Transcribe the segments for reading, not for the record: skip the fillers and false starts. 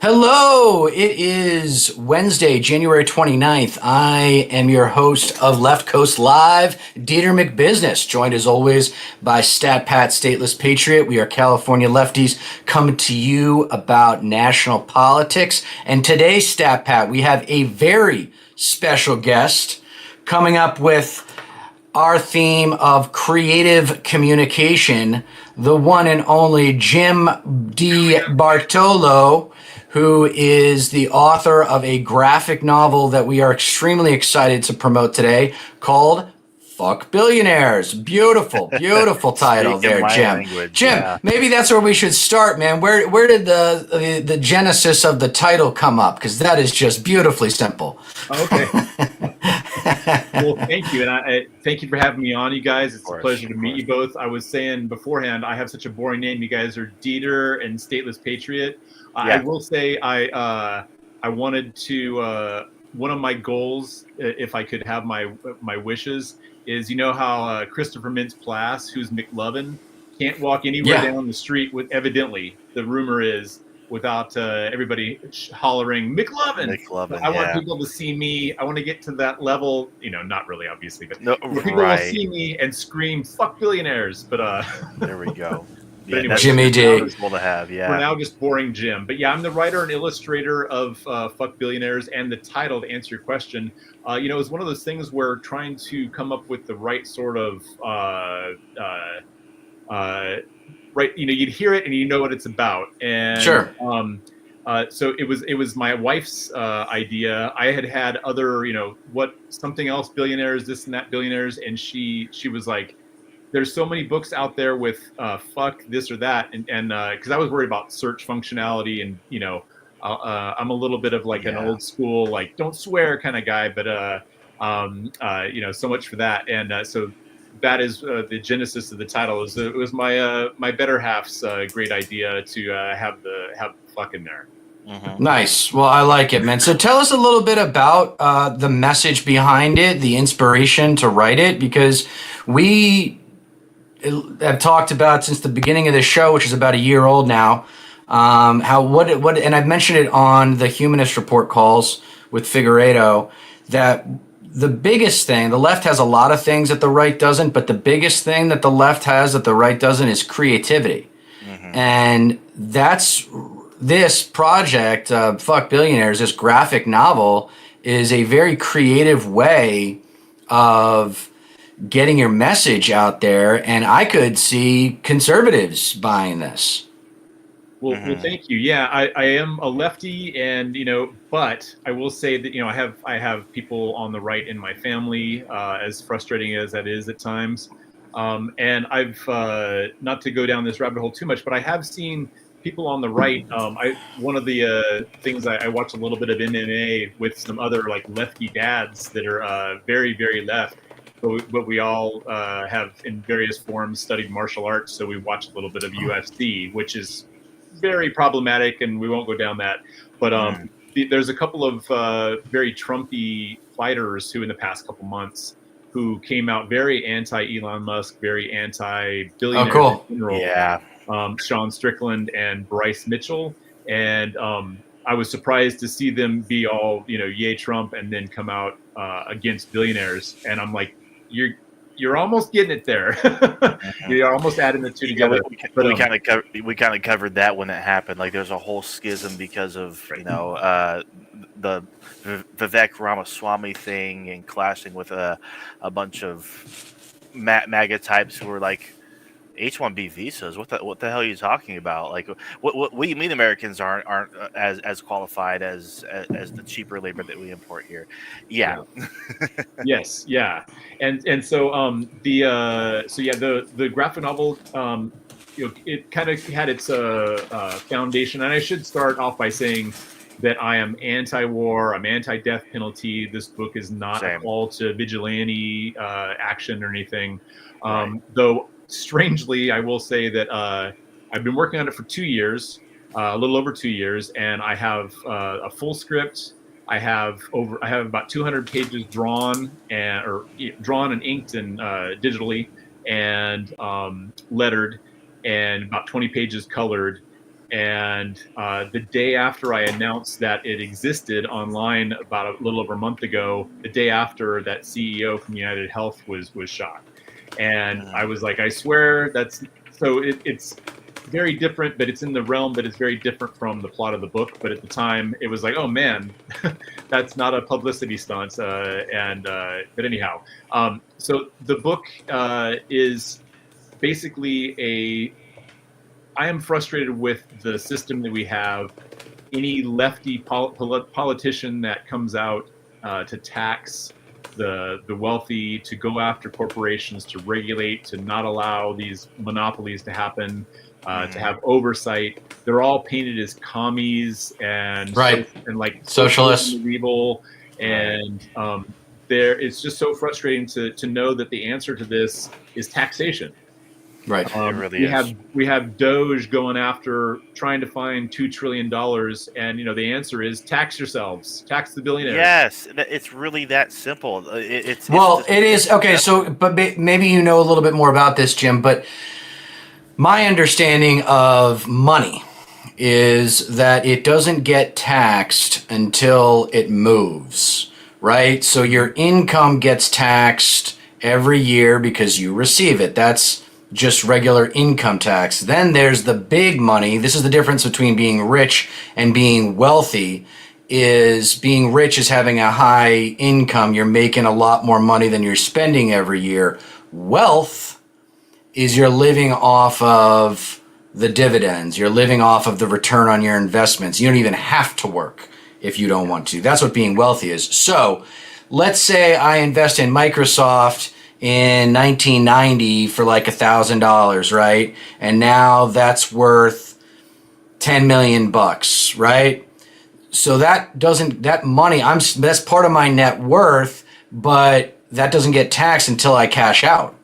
Hello, it is Wednesday, January 29th. I am your host of Left Coast Live, Dieter McBusiness, joined as always by Stat Pat, Stateless Patriot. We are California lefties coming to you about national politics. And today, Stat Pat, we have a very special guest coming up with our theme of creative communication, the one and only Jim D. Bartolo, who is the author of a graphic novel that we are extremely excited to promote today called Fuck Billionaires. Beautiful, beautiful title there, Jim. Language, Jim, yeah. maybe that's where we should start, man. Where did the genesis of the title come up? Because that is just beautifully simple. Okay. Well, thank you. And I thank you for having me on, you guys. It's a pleasure to meet you both. I was saying beforehand, I have such a boring name. You guys are Dieter and Stateless Patriot. I will say I wanted to, one of my goals, if I could have my wishes, is how Christopher Mintz-Plasse, who's McLovin, can't walk anywhere down the street with, evidently, the rumor is, without everybody hollering McLovin. I want people to see me. I want to get to that level. Not really, obviously, but people will see me and scream "fuck billionaires." But there we go. But anyway, Jimmy D. To have, For now, just boring Jim. But yeah, I'm the writer and illustrator of Fuck Billionaires, and the title, to answer your question, is one of those things where trying to come up with the right sort of right, you'd hear it and you know what it's about. And sure. So it was my wife's idea. I had other, something else, billionaires, this and that, billionaires, and she was like, there's so many books out there with fuck this or that, and because I was worried about search functionality, and I'm a little bit of like an old school, like, don't swear kind of guy, but so much for that. And so that is the genesis of the title. It was my better half's great idea to have fuck in there. Mm-hmm. Nice. Well, I like it, man. So tell us a little bit about the message behind it, the inspiration to write it, because we have talked about since the beginning of the show, which is about a year old now, and I've mentioned it on the Humanist Report calls with Figueiredo, that the biggest thing, the left has a lot of things that the right doesn't, but the biggest thing that the left has that the right doesn't is creativity. Mm-hmm. And that's this project, Fuck Billionaires, this graphic novel, is a very creative way of getting your message out there. And I could see conservatives buying this. Well, thank you. Yeah, I am a lefty, and but I will say that I have people on the right in my family, as frustrating as that is at times, and I've not to go down this rabbit hole too much, but I have seen people on the right. One of the things I watch a little bit of MMA with some other like lefty dads that are very, very left. But we all have in various forms studied martial arts, so we watch a little bit of UFC, which is very problematic, and we won't go down that. But there's a couple of very Trumpy fighters who in the past couple months who came out very anti-Elon Musk, very anti-billionaire in general. Yeah. Sean Strickland and Bryce Mitchell. And I was surprised to see them be all, yay Trump, and then come out against billionaires. And I'm like, you're almost getting it there. You're almost adding the two together. We kind of covered that when it happened. Like, there's a whole schism because of the Vivek Ramaswamy thing, and clashing with a bunch of MAGA types who were like, H-1B visas. What the hell are you talking about? Like, what do you mean Americans aren't as qualified as the cheaper labor that we import here? Yeah. Yes. Yeah. And so the graphic novel, it kind of had its foundation. And I should start off by saying that I am anti-war. I'm anti-death penalty. This book is not a call to vigilante action or anything. Though, strangely, I will say that I've been working on it for 2 years, a little over 2 years, and I have a full script. I have about 200 pages drawn and inked and digitally, and lettered, and about 20 pages colored. And the day after I announced that it existed online, about a little over a month ago, the day after, that CEO from United Health was shot. And I was like, I swear that's so it's very different, but it's in the realm that is very different from the plot of the book. But at the time, it was like, oh man, that's not a publicity stunt. But anyhow, so the book is basically I am frustrated with the system that we have. Any lefty politician that comes out to tax the wealthy, to go after corporations, to regulate, to not allow these monopolies to happen, to have oversight, they're all painted as commies and like socialists, evil, and it's just so frustrating to know that the answer to this is taxation. Right. It really is. We have Doge going after trying to find $2 trillion, and the answer is tax yourselves, tax the billionaires. Yes, it's really that simple. It is okay. So, but maybe you know a little bit more about this, Jim. But my understanding of money is that it doesn't get taxed until it moves, right? So your income gets taxed every year because you receive it. That's just regular income tax. Then there's the big money. This is the difference between being rich and being wealthy. Is being rich is having a high income. You're making a lot more money than you're spending every year. Wealth is you're living off of the dividends. You're living off of the return on your investments. You don't even have to work if you don't want to. That's what being wealthy is. So let's say I invest in Microsoft in 1990 for like $1,000, right? And now that's worth 10 million bucks, right? So that money, that's part of my net worth, but that doesn't get taxed until I cash out.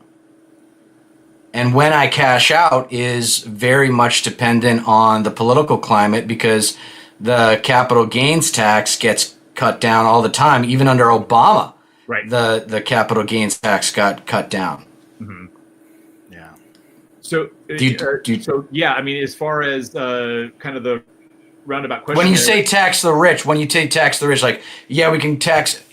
And when I cash out is very much dependent on the political climate, because the capital gains tax gets cut down all the time, even under Obama. Right. The capital gains tax got cut down. Mm-hmm. Yeah. So, yeah, I mean, as far as kind of the roundabout question. When you say tax the rich, like, yeah, we can tax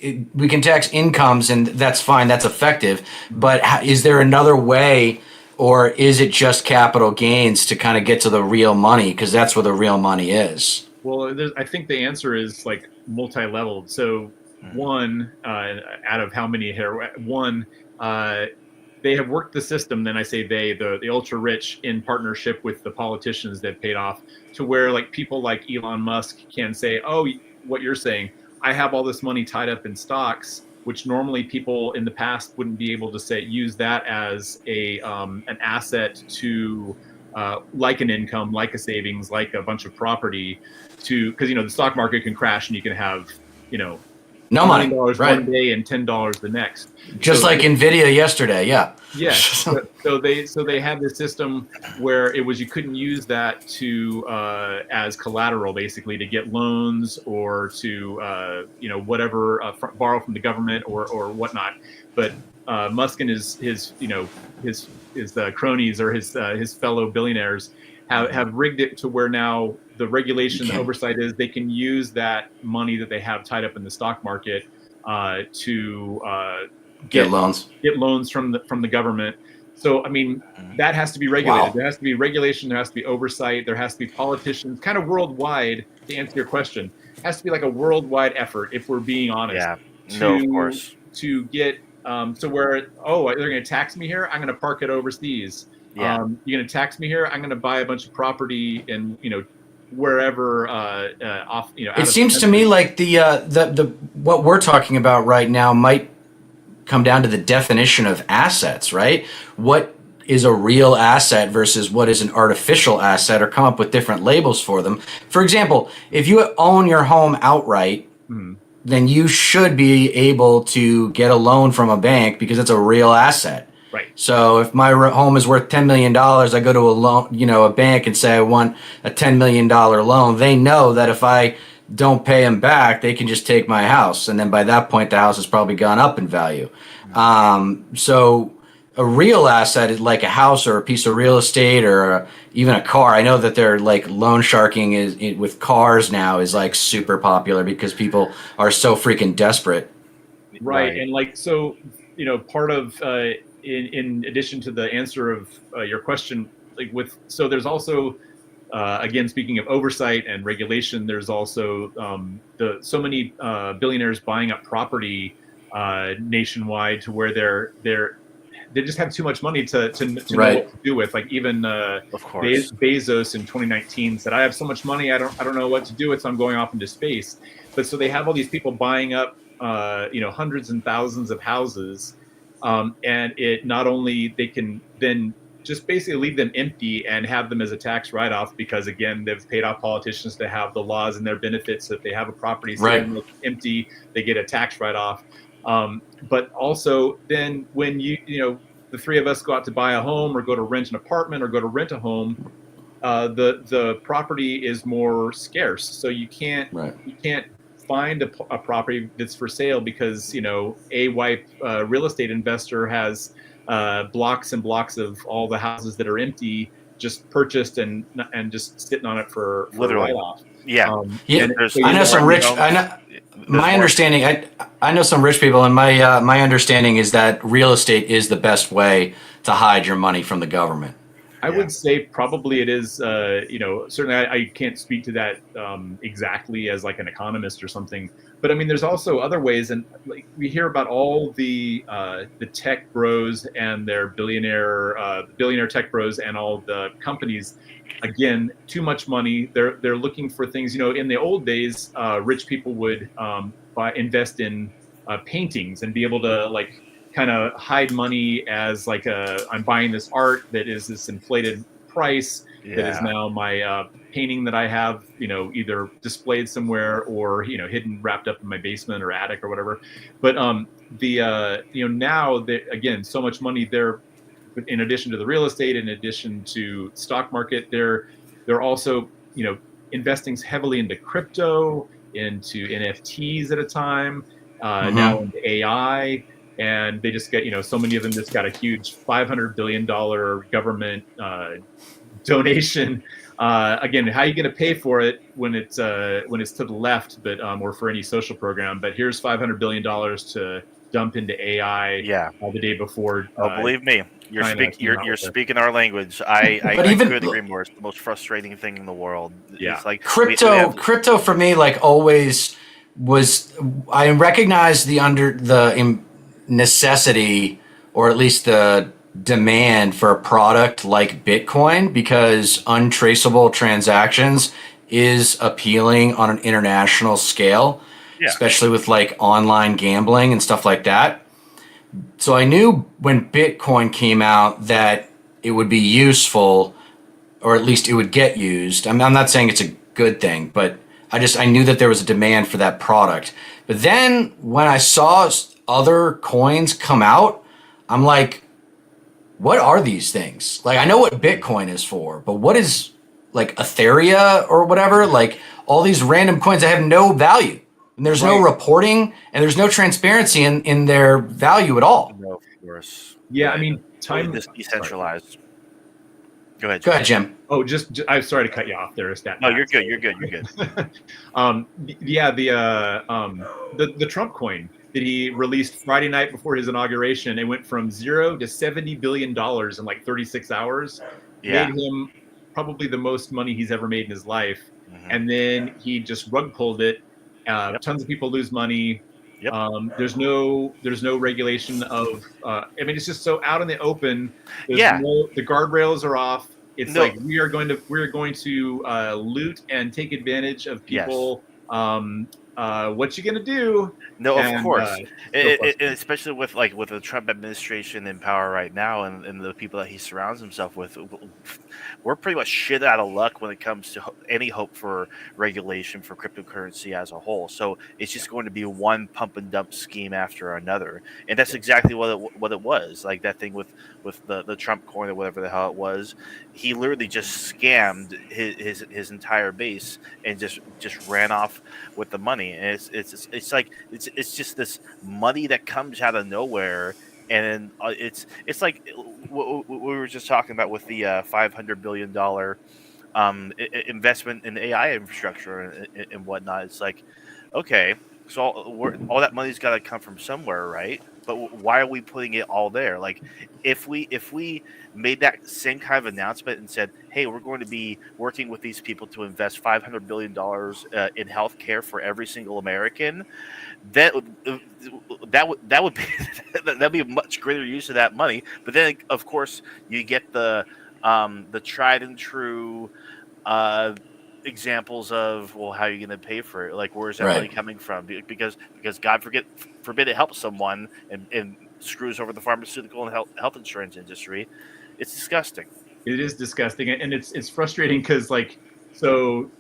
incomes, and that's fine, that's effective. But is there another way, or is it just capital gains to kind of get to the real money? Because that's where the real money is. Well, I think the answer is like multi-leveled. So one, out of how many here? One, they have worked the system. Then I say the ultra rich, in partnership with the politicians that paid off, to where like people like Elon Musk can say, oh, what you're saying, I have all this money tied up in stocks, which normally people in the past wouldn't be able to use that as an asset to like an income, like a savings, like a bunch of property, because the stock market can crash and you can have no money, $1 right, one day and $10 the next. Just like Nvidia yesterday, yeah. Yeah. So they had this system where it was, you couldn't use that to as collateral, basically, to get loans or to whatever, borrow from the government or whatnot. But Musk and his cronies, or his fellow billionaires, have rigged it to where now the regulation, the oversight is they can use that money that they have tied up in the stock market to get loans from the government. So I mean, that has to be regulated. Wow. There has to be regulation. There has to be oversight. There has to be politicians, kind of worldwide. To answer your question, it has to be like a worldwide effort, if we're being honest. Yeah. Of course. To get so where they're going to tax me here, I'm going to park it overseas. Yeah. You're going to tax me here, I'm going to buy a bunch of property in wherever off. It seems to me like the what we're talking about right now might come down to the definition of assets, right? What is a real asset versus what is an artificial asset, or come up with different labels for them. For example, if you own your home outright, then you should be able to get a loan from a bank because it's a real asset. Right. So if my home is worth $10 million, I go to a bank and say I want a $10 million loan. They know that if I don't pay them back, they can just take my house, and then by that point, the house has probably gone up in value. So a real asset like a house or a piece of real estate or even a car. I know that they're like loan sharking with cars now is like super popular because people are so freaking desperate. Right. And like, so, part of, in addition to the answer of your question, like so there's also, again, speaking of oversight and regulation, there's also so many billionaires buying up property nationwide to where they just have too much money to know what to do with. Like even of course, Bezos in 2019 said, "I have so much money, I don't know what to do with, so I'm going off into space." But so they have all these people buying up, hundreds and thousands of houses, and it not only they can then just basically leave them empty and have them as a tax write-off because again they've paid off politicians to have the laws and their benefits. So if they have a property sitting empty, they get a tax write-off. But also then when the three of us go out to buy a home or go to rent an apartment or go to rent a home, the property is more scarce. So you can't find a property that's for sale because a white real estate investor has blocks and blocks of all the houses that are empty, just purchased and just sitting on it for write-off. I know some rich. My understanding. I know some rich people, and my understanding is that real estate is the best way to hide your money from the government. I would say probably it is. Certainly I can't speak to that exactly as like an economist or something. But I mean, there's also other ways, and like we hear about all the tech bros and their billionaire tech bros and all the companies. Again, too much money. They're looking for things. In the old days, rich people would invest in paintings and be able to like kind of hide money as like I'm buying this art that is this inflated price that is now my painting that I have either displayed somewhere or hidden wrapped up in my basement or attic or whatever. But now that again so much money there, in addition to the real estate, in addition to stock market, they're also investing heavily into crypto, into NFTs at a time, now into AI. And they just get, so many of them just got a huge $500 billion government donation. Again, how are you going to pay for it when it's to the left, but or for any social program? But here's $500 billion to dump into AI. The day before. Believe me, you're speaking our language. I couldn't agree more. It's the most frustrating thing in the world. Yeah, it's like crypto for me, like always was. I recognize the necessity, or at least the demand for a product like Bitcoin, because untraceable transactions is appealing on an international scale, especially with like online gambling and stuff like that. So I knew when Bitcoin came out that it would be useful, or at least it would get used. I'm not saying it's a good thing, but I knew that there was a demand for that product. But then when I saw other coins come out, I'm like, what are these things? Like, I know what Bitcoin is for, but what is like Ethereum or whatever? Like all these random coins that have no value, and there's no reporting and there's no transparency in their value at all. No, of course. Yeah, I mean, time is decentralized. Go ahead, Jim. Oh, I'm sorry to cut you off there. No, you're good. You're good. The Trump coin that he released Friday night before his inauguration, it went from 0 to $70 billion in like 36 hours. Made him probably the most money he's ever made in his life. Mm-hmm. And then he just rug pulled it. Tons of people lose money. There's no regulation of. I mean, it's just so out in the open. The guardrails are off. It's like we are going to loot and take advantage of people. What you gonna do? No, of course, especially with the Trump administration in power right now, and the people that he surrounds himself with, we're pretty much shit out of luck when it comes to any hope for regulation for cryptocurrency as a whole. So it's just going to be one pump and dump scheme after another, and that's exactly what it was. Like that thing with the Trump coin or whatever the hell it was, he literally just scammed his entire base and just ran off with the money. And it's just this money that comes out of nowhere And it's like what we were just talking about with the $500 billion investment in AI infrastructure and whatnot. It's like, okay, so all that money's got to come from somewhere, right? But why are we putting it all there? Like, if we made that same kind of announcement and said, "Hey, we're going to be working with these people to invest $500 billion in healthcare for every single American," that that would be that'd be a much greater use of that money. But then, of course, you get the tried and true uh, examples of, well, how are you going to pay for it? Like, where's that money Right. coming from? Because God forbid it helps someone and screws over the pharmaceutical and health insurance industry. It's disgusting. It is disgusting, and it's frustrating because like, so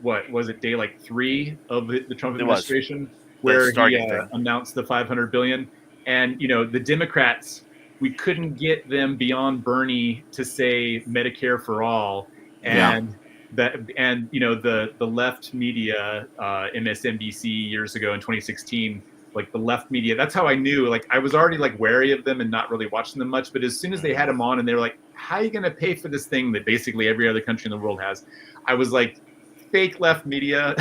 what was it, day like 3 of the Trump It was administration, the where he starting thing. announced the 500 billion, and the Democrats, we couldn't get them beyond Bernie to say Medicare for all, Yeah. and the left media, MSNBC years ago in 2016, like the left media, that's how I knew, like I was already like wary of them and not really watching them much, but as soon as they had them on and they were like, how are you going to pay for this thing that basically every other country in the world has, I was like, fake left media.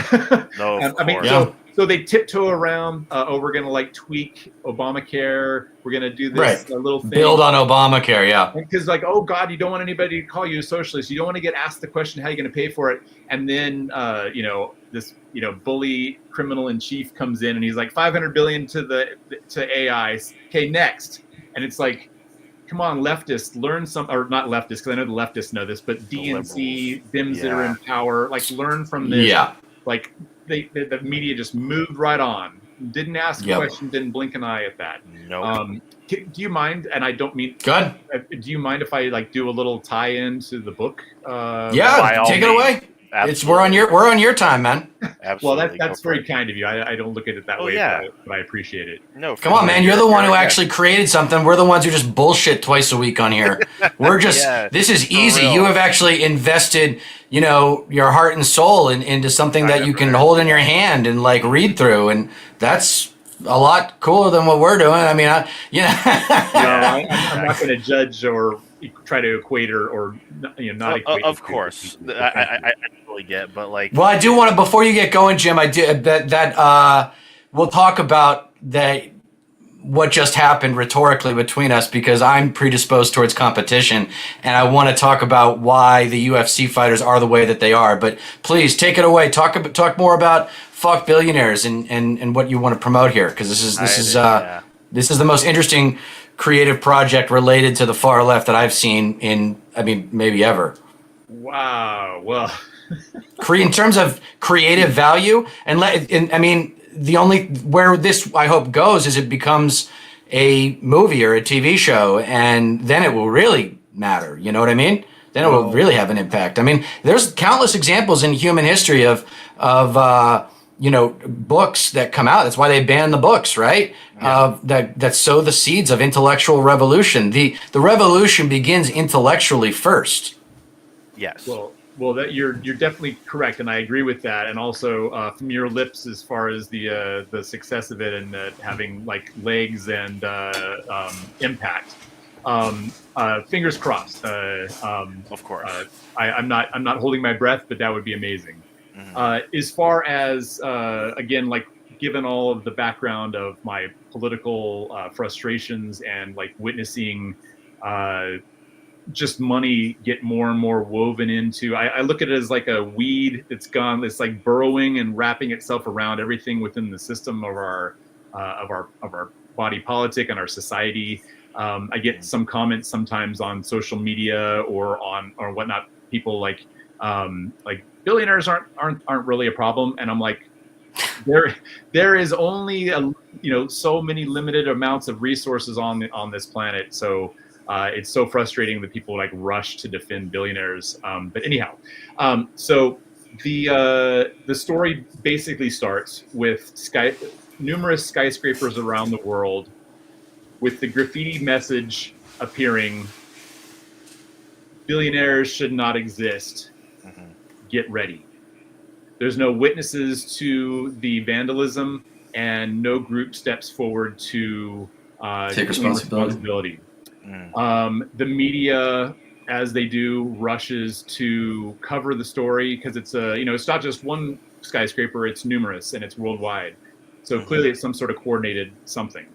No, of I mean, course. Yeah. so they tiptoe around, we're going to like tweak Obamacare, we're going to do this Right. little thing, Build on Obamacare. Yeah. because like, oh God, you don't want anybody to call you a socialist, you don't want to get asked the question, how are you going to pay for it, and then this bully criminal in chief comes in and he's like 500 billion to AI. Okay, next. And it's like, come on, leftists, learn some, or not leftists, because I know the leftists know this, but DNC, Dems that are in power, like learn from this. Yeah. Like the media just moved right on, didn't ask a question, didn't blink an eye at that. Nope. Do you mind? And I don't mean. Good. Do you mind if I like do a little tie-in to the book? Yeah. Take it away. Absolutely. We're on your time, man. Absolutely. Well, that's very kind of you. I don't look at it that way, but I appreciate it. No, Come on, man. You're the one who actually created something. We're the ones who just bullshit twice a week on here. We're just, this is easy. real. You have actually invested, your heart and soul into something that you can hold in your hand and like read through. And that's a lot cooler than what we're doing. I mean, I'm not going to judge or try to equate or not equate. Of course, I totally get, but like. Well, I do want to, before you get going, Jim, I do that we'll talk about that, what just happened rhetorically between us, because I'm predisposed towards competition and I want to talk about why the UFC fighters are the way that they are. But please take it away. Talk more about fuck billionaires and what you want to promote here, because this is the most interesting creative project related to the far left that I've seen in, maybe ever. Wow. Well, in terms of creative value, the only where this I hope goes is it becomes a movie or a TV show, and then it will really matter. You know what I mean? Then it will really have an impact. I mean, there's countless examples in human history of books that come out. That's why they ban the books, right? Yeah. That sow the seeds of intellectual revolution. The revolution begins intellectually first. Yes. Well, that you're definitely correct, and I agree with that. And also from your lips, as far as the success of it and having like legs and impact. Fingers crossed. Of course. I'm not holding my breath, but that would be amazing. As far as again, like given all of the background of my political frustrations and like witnessing just money get more and more woven into, I look at it as like a weed that's like burrowing and wrapping itself around everything within the system of our body politic and our society. I get some comments sometimes on social media or whatnot. People like billionaires aren't really a problem, and I'm like, there is only so many limited amounts of resources on this planet. So it's so frustrating that people like rush to defend billionaires. But anyhow, so the story basically starts with numerous skyscrapers around the world with the graffiti message appearing: billionaires should not exist. Get ready. There's no witnesses to the vandalism, and no group steps forward to Take responsibility. The media, as they do, rushes to cover the story because it's it's not just one skyscraper, it's numerous and it's worldwide. So clearly it's some sort of coordinated something.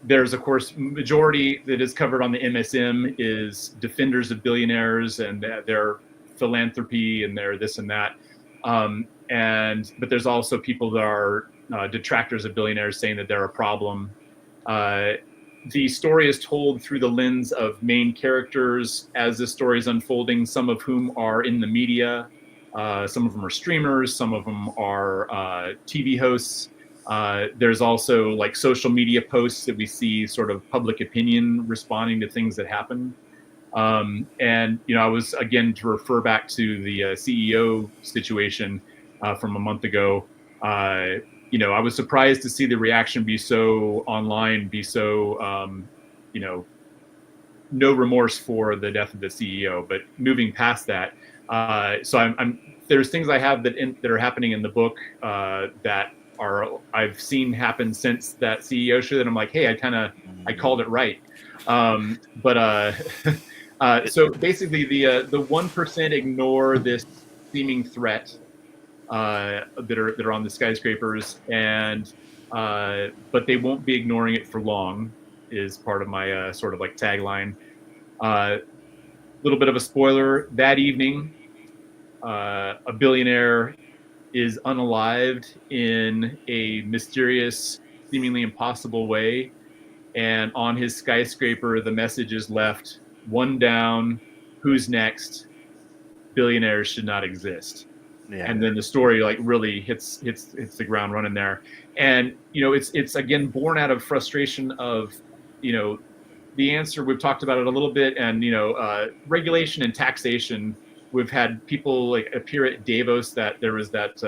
There's, of course, majority that is covered on the MSM is defenders of billionaires and their philanthropy and their this and that. But there's also people that are detractors of billionaires saying that they're a problem. The story is told through the lens of main characters as this story is unfolding, some of whom are in the media. Some of them are streamers, some of them are TV hosts. There's also like social media posts that we see sort of public opinion responding to things that happen. And, I was, again, to refer back to the CEO situation from a month ago, I was surprised to see the reaction be so online, be so, no remorse for the death of the CEO. But moving past that, so there's things I have that are happening in the book that I've seen happen since that CEO show that I'm like, hey, I called it right. So basically the 1% ignore this seeming threat that are on the skyscrapers, and but they won't be ignoring it for long is part of my sort of like tagline. Little bit of a spoiler: that evening, a billionaire is unalived in a mysterious, seemingly impossible way, and on his skyscraper, the message is left: one down, who's next? Billionaires should not exist. Yeah. And then the story like really hits the ground running there. And it's again born out of frustration of the answer. We've talked about it a little bit, and regulation and taxation. We've had people like appear at Davos. That there was that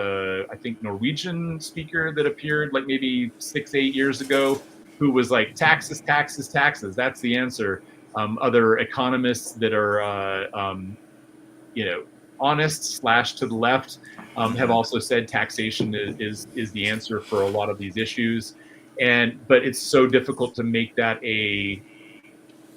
I think Norwegian speaker that appeared like maybe 6-8 years ago, who was like taxes. That's the answer. Other economists that are honest / to the left have also said taxation is the answer for a lot of these issues, but it's so difficult to make that a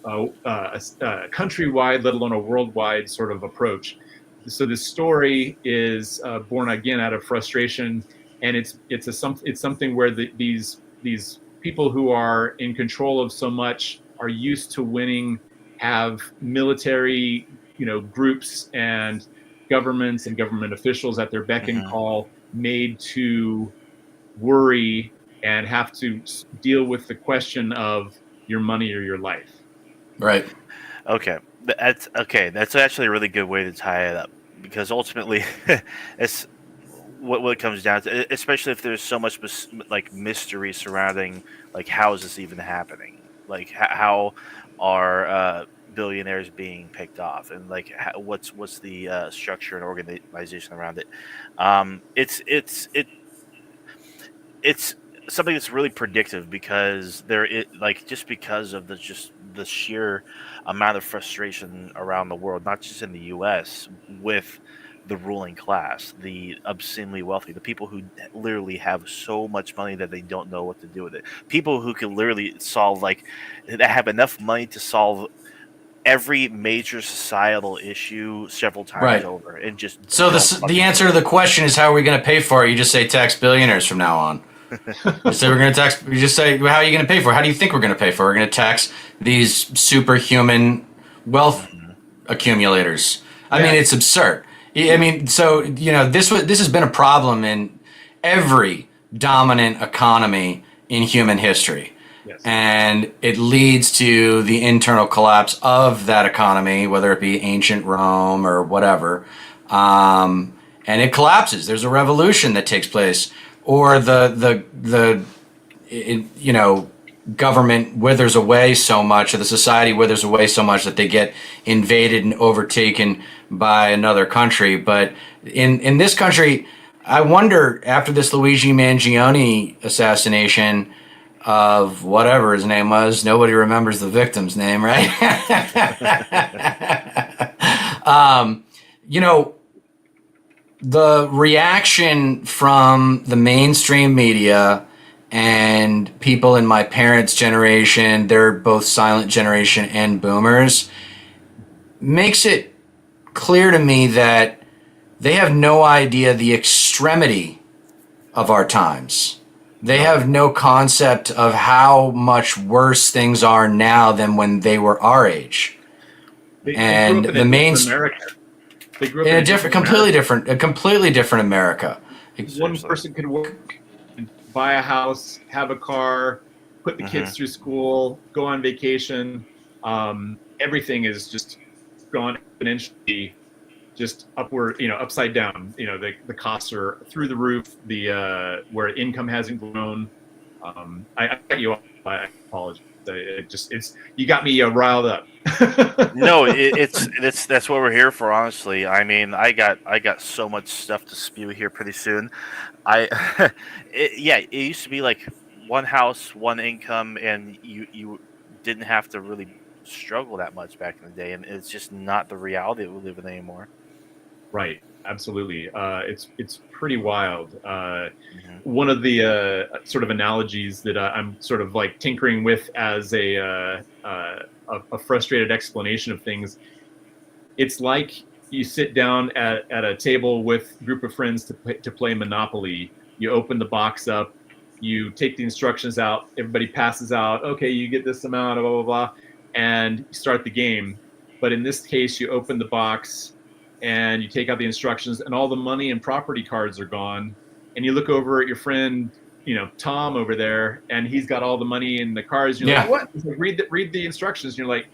countrywide, let alone a worldwide sort of approach. So this story is born again out of frustration, and it's something where these people who are in control of so much are used to winning, have military groups and governments and government officials at their beck and call, made to worry and have to deal with the question of your money or your life. Right. Okay. That's actually a really good way to tie it up, because ultimately it's what it comes down to, especially if there's so much like mystery surrounding like how is this even happening, like how are billionaires being picked off, and like what's the structure and organization around it. It's something that's really predictive, because just because of the sheer amount of frustration around the world, not just in the U.S., with the ruling class, the obscenely wealthy, the people who literally have so much money that they don't know what to do with it, people who can literally solve that have enough money to solve every major societal issue several times over, and just the answer to the question is, how are we going to pay for it? You just say tax billionaires from now on. You say we're going to tax. You just say, how are you going to pay for it? How do you think we're going to pay for it? We're going to tax these superhuman wealth accumulators. I mean, it's absurd. I mean, so this has been a problem in every dominant economy in human history. Yes. And it leads to the internal collapse of that economy, whether it be ancient Rome or whatever. And it collapses. There's a revolution that takes place, or the government withers away so much, or the society withers away so much that they get invaded and overtaken by another country. But in this country, I wonder, after this Luigi Mangione assassination of whatever his name was, nobody remembers the victim's name, right? The reaction from the mainstream media and people in my parents' generation, they're both silent generation and boomers, makes it clear to me that they have no idea the extremity of our times. They have no concept of how much worse things are now than when they were our age. They grew up in America. They grew up in a completely different America. One person could work, buy a house, have a car, put the kids through school, go on vacation. Everything is just gone exponentially, just upward, upside down. The costs are through the roof. Where income hasn't grown. I cut you off. I apologize. You got me riled up. No, that's what we're here for. Honestly, I mean, I got so much stuff to spew here pretty soon. It used to be like one house, one income, and you didn't have to really struggle that much back in the day, and it's just not the reality that we live in anymore. Right. Absolutely. It's pretty wild. One of the sort of analogies that I'm sort of like tinkering with as a frustrated explanation of things. It's like you sit down at a table with a group of friends to play Monopoly. You open the box up, you take the instructions out, everybody passes out. Okay, you get this amount, blah, blah, blah, and you start the game. But in this case, you open the box and you take out the instructions, and all the money and property cards are gone. And you look over at your friend, Tom over there, and he's got all the money in the cards. You're like, what? He's like, read the instructions. And you're like,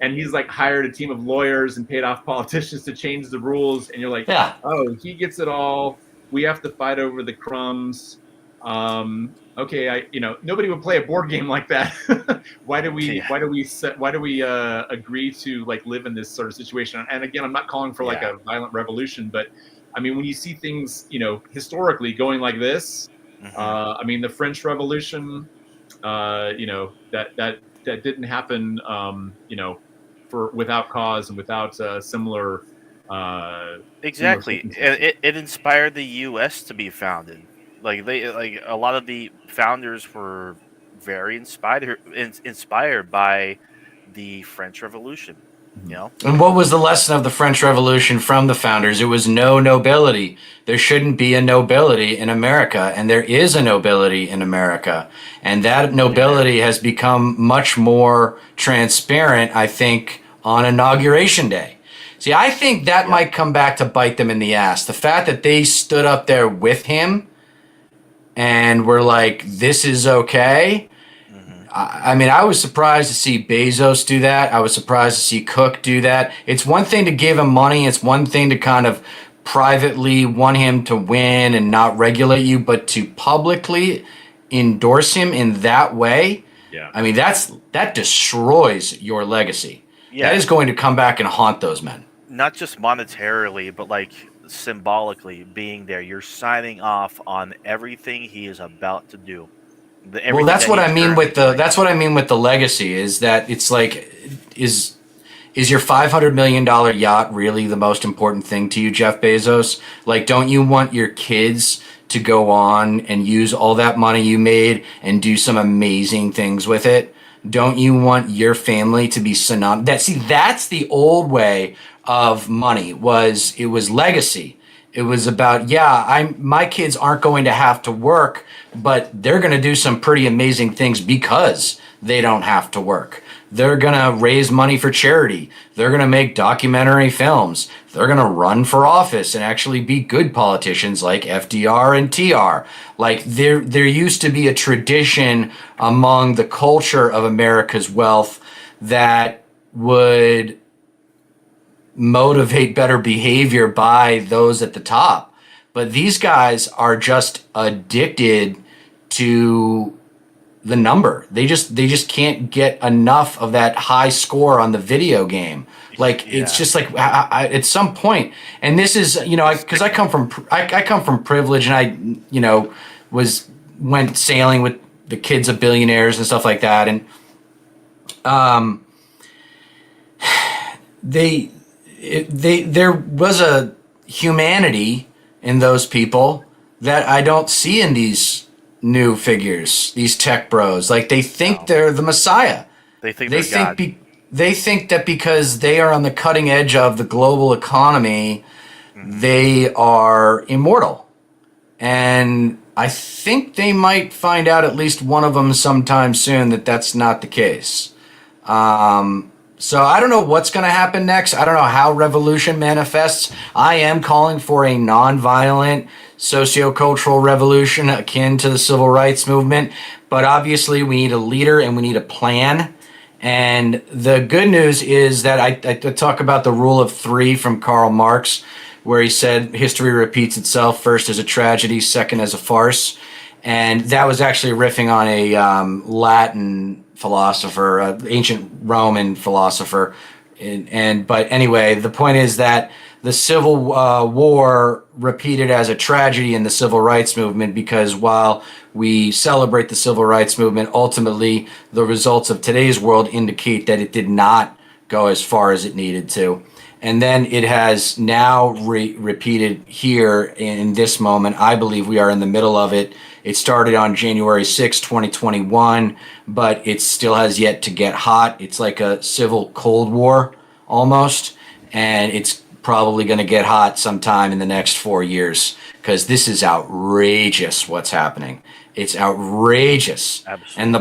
and he's like hired a team of lawyers and paid off politicians to change the rules. And you're like, oh, he gets it all. We have to fight over the crumbs. Okay, nobody would play a board game like that. Why do we agree to like live in this sort of situation? And again, I'm not calling for like a violent revolution, but I mean, when you see things, historically going like this, I mean, the French Revolution, that didn't happen, without cause and without similar. Exactly, and it inspired the U.S. to be founded. Like a lot of the founders were very inspired by the French Revolution. And what was the lesson of the French Revolution from the founders? It was no nobility. There shouldn't be a nobility in America, and there is a nobility in America. And that nobility has become much more transparent, I think, on Inauguration Day. See, I think that might come back to bite them in the ass. The fact that they stood up there with him and were like, this is okay. I mean, I was surprised to see Bezos do that. I was surprised to see Cook do that. It's one thing to give him money. It's one thing to kind of privately want him to win and not regulate you, but to publicly endorse him in that way, I mean, that destroys your legacy. Yeah. That is going to come back and haunt those men. Not just monetarily, but like symbolically being there. You're signing off on everything he is about to do. Well, that's what I mean with the legacy, is that it's like, is your $500 million yacht really the most important thing to you, Jeff Bezos? Like, don't you want your kids to go on and use all that money you made and do some amazing things with it? Don't you want your family to be synonymous? That's the old way of money. It was legacy. It was about, my kids aren't going to have to work, but they're going to do some pretty amazing things because they don't have to work. They're going to raise money for charity. They're going to make documentary films. They're going to run for office and actually be good politicians like FDR and TR. Like there used to be a tradition among the culture of America's wealth that would motivate better behavior by those at the top. But these guys are just addicted to the number. They just can't get enough of that high score on the video game. Like it's just like at some point, and this is, because I come from privilege, and I went sailing with the kids of billionaires and stuff like that, and there was a humanity in those people that I don't see in these new figures, these tech bros. Like they think they're the Messiah. They think They they're God. think they think that because they are on the cutting edge of the global economy, they are immortal. And I think they might find out, at least one of them sometime soon, that that's not the case. So I don't know what's going to happen next. I don't know how revolution manifests. I am calling for a nonviolent sociocultural revolution akin to the civil rights movement. But obviously we need a leader and we need a plan. And the good news is that I talk about the rule of three from Karl Marx, where he said history repeats itself, first as a tragedy, second as a farce. And that was actually riffing on a Latin philosopher, ancient Roman philosopher. But anyway, the point is that the Civil War repeated as a tragedy in the civil rights movement, because while we celebrate the civil rights movement, ultimately the results of today's world indicate that it did not go as far as it needed to. And then it has now repeated here in this moment. I believe we are in the middle of it. It started on January 6, 2021, but it still has yet to get hot. It's like a civil Cold War almost, and it's probably going to get hot sometime in the next 4 years, because this is outrageous what's happening. It's outrageous. Absolutely. And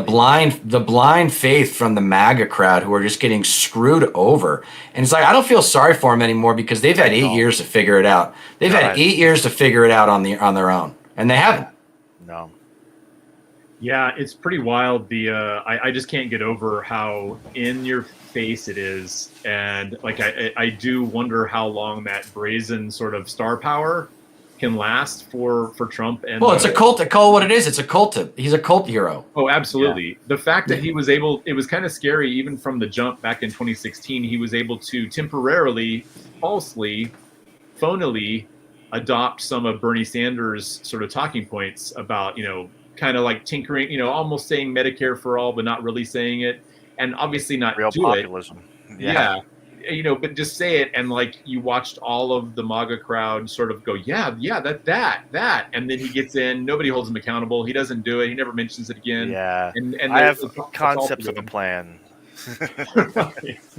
the blind faith from the MAGA crowd, who are just getting screwed over. And it's like, I don't feel sorry for them anymore, because they've had 8 years to figure it out. They've had 8 years to figure it out on their own, and they haven't. No. Yeah, it's pretty wild. I just can't get over how in your face it is. And like, I do wonder how long that brazen sort of star power can last for Trump. And well, it's a cult. Call what it is. It's a cult. He's a cult hero. Oh, absolutely. Yeah. The fact that he was able, it was kind of scary, even from the jump back in 2016, he was able to temporarily, falsely, phonily adopt some of Bernie Sanders' sort of talking points about, kind of like tinkering, almost saying Medicare for all, but not really saying it. And obviously not real do populism. It. Yeah. But just say it, and like you watched all of the MAGA crowd sort of go, yeah, that, and then he gets in. Nobody holds him accountable. He doesn't do it. He never mentions it again. Yeah, and I have concepts of a plan.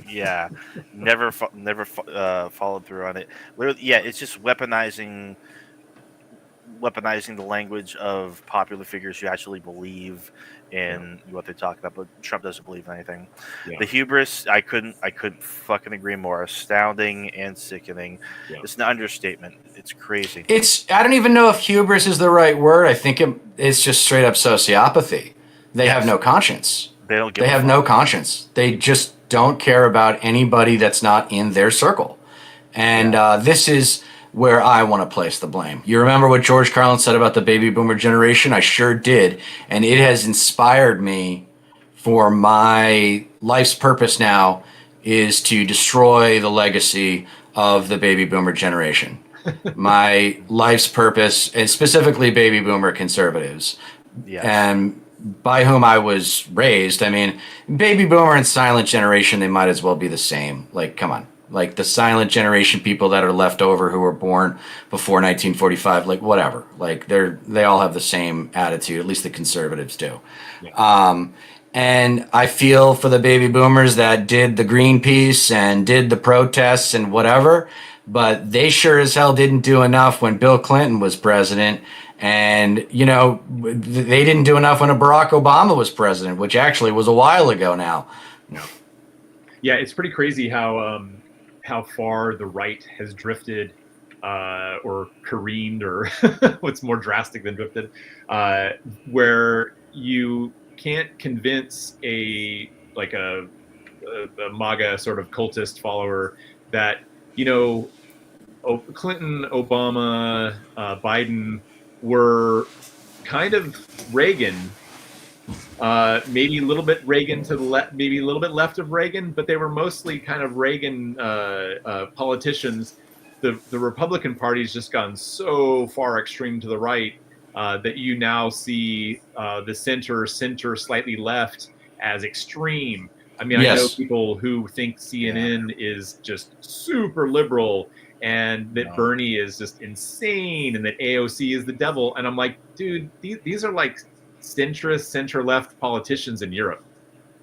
Yeah, never followed through on it. Literally, yeah, it's just weaponizing the language of popular figures who actually believe in what they're talking about, but Trump doesn't believe in anything. Yeah. The hubris, I couldn't fucking agree more. Astounding and sickening. Yeah. It's an understatement. It's crazy. I don't even know if hubris is the right word. I think it's just straight up sociopathy. They have no conscience. They have no conscience. They just don't care about anybody that's not in their circle. And this is where I want to place the blame. You remember what George Carlin said about the baby boomer generation? I sure did. And it has inspired me for my life's purpose now is to destroy the legacy of the baby boomer generation. My life's purpose, and specifically baby boomer conservatives. Yes. And by whom I was raised. I mean, baby boomer and silent generation, they might as well be the same. Like, come on. Like the silent generation people that are left over who were born before 1945, like whatever. Like they all have the same attitude, at least the conservatives do. Yeah. And I feel for the baby boomers that did the Greenpeace and did the protests and whatever, but they sure as hell didn't do enough when Bill Clinton was president. And, they didn't do enough when Barack Obama was president, which actually was a while ago now. Yeah, it's pretty crazy how far the right has drifted or careened, or what's more drastic than drifted, where you can't convince a MAGA sort of cultist follower that, Clinton, Obama, Biden were kind of Reagan, maybe a little bit Reagan to the left, maybe a little bit left of Reagan, but they were mostly kind of Reagan politicians. The Republican Party's just gone so far extreme to the right that you now see the center, slightly left as extreme. I mean, yes. I know people who think CNN is just super liberal and that Bernie is just insane and that AOC is the devil. And I'm like, dude, these are like centrist, center-left politicians in Europe.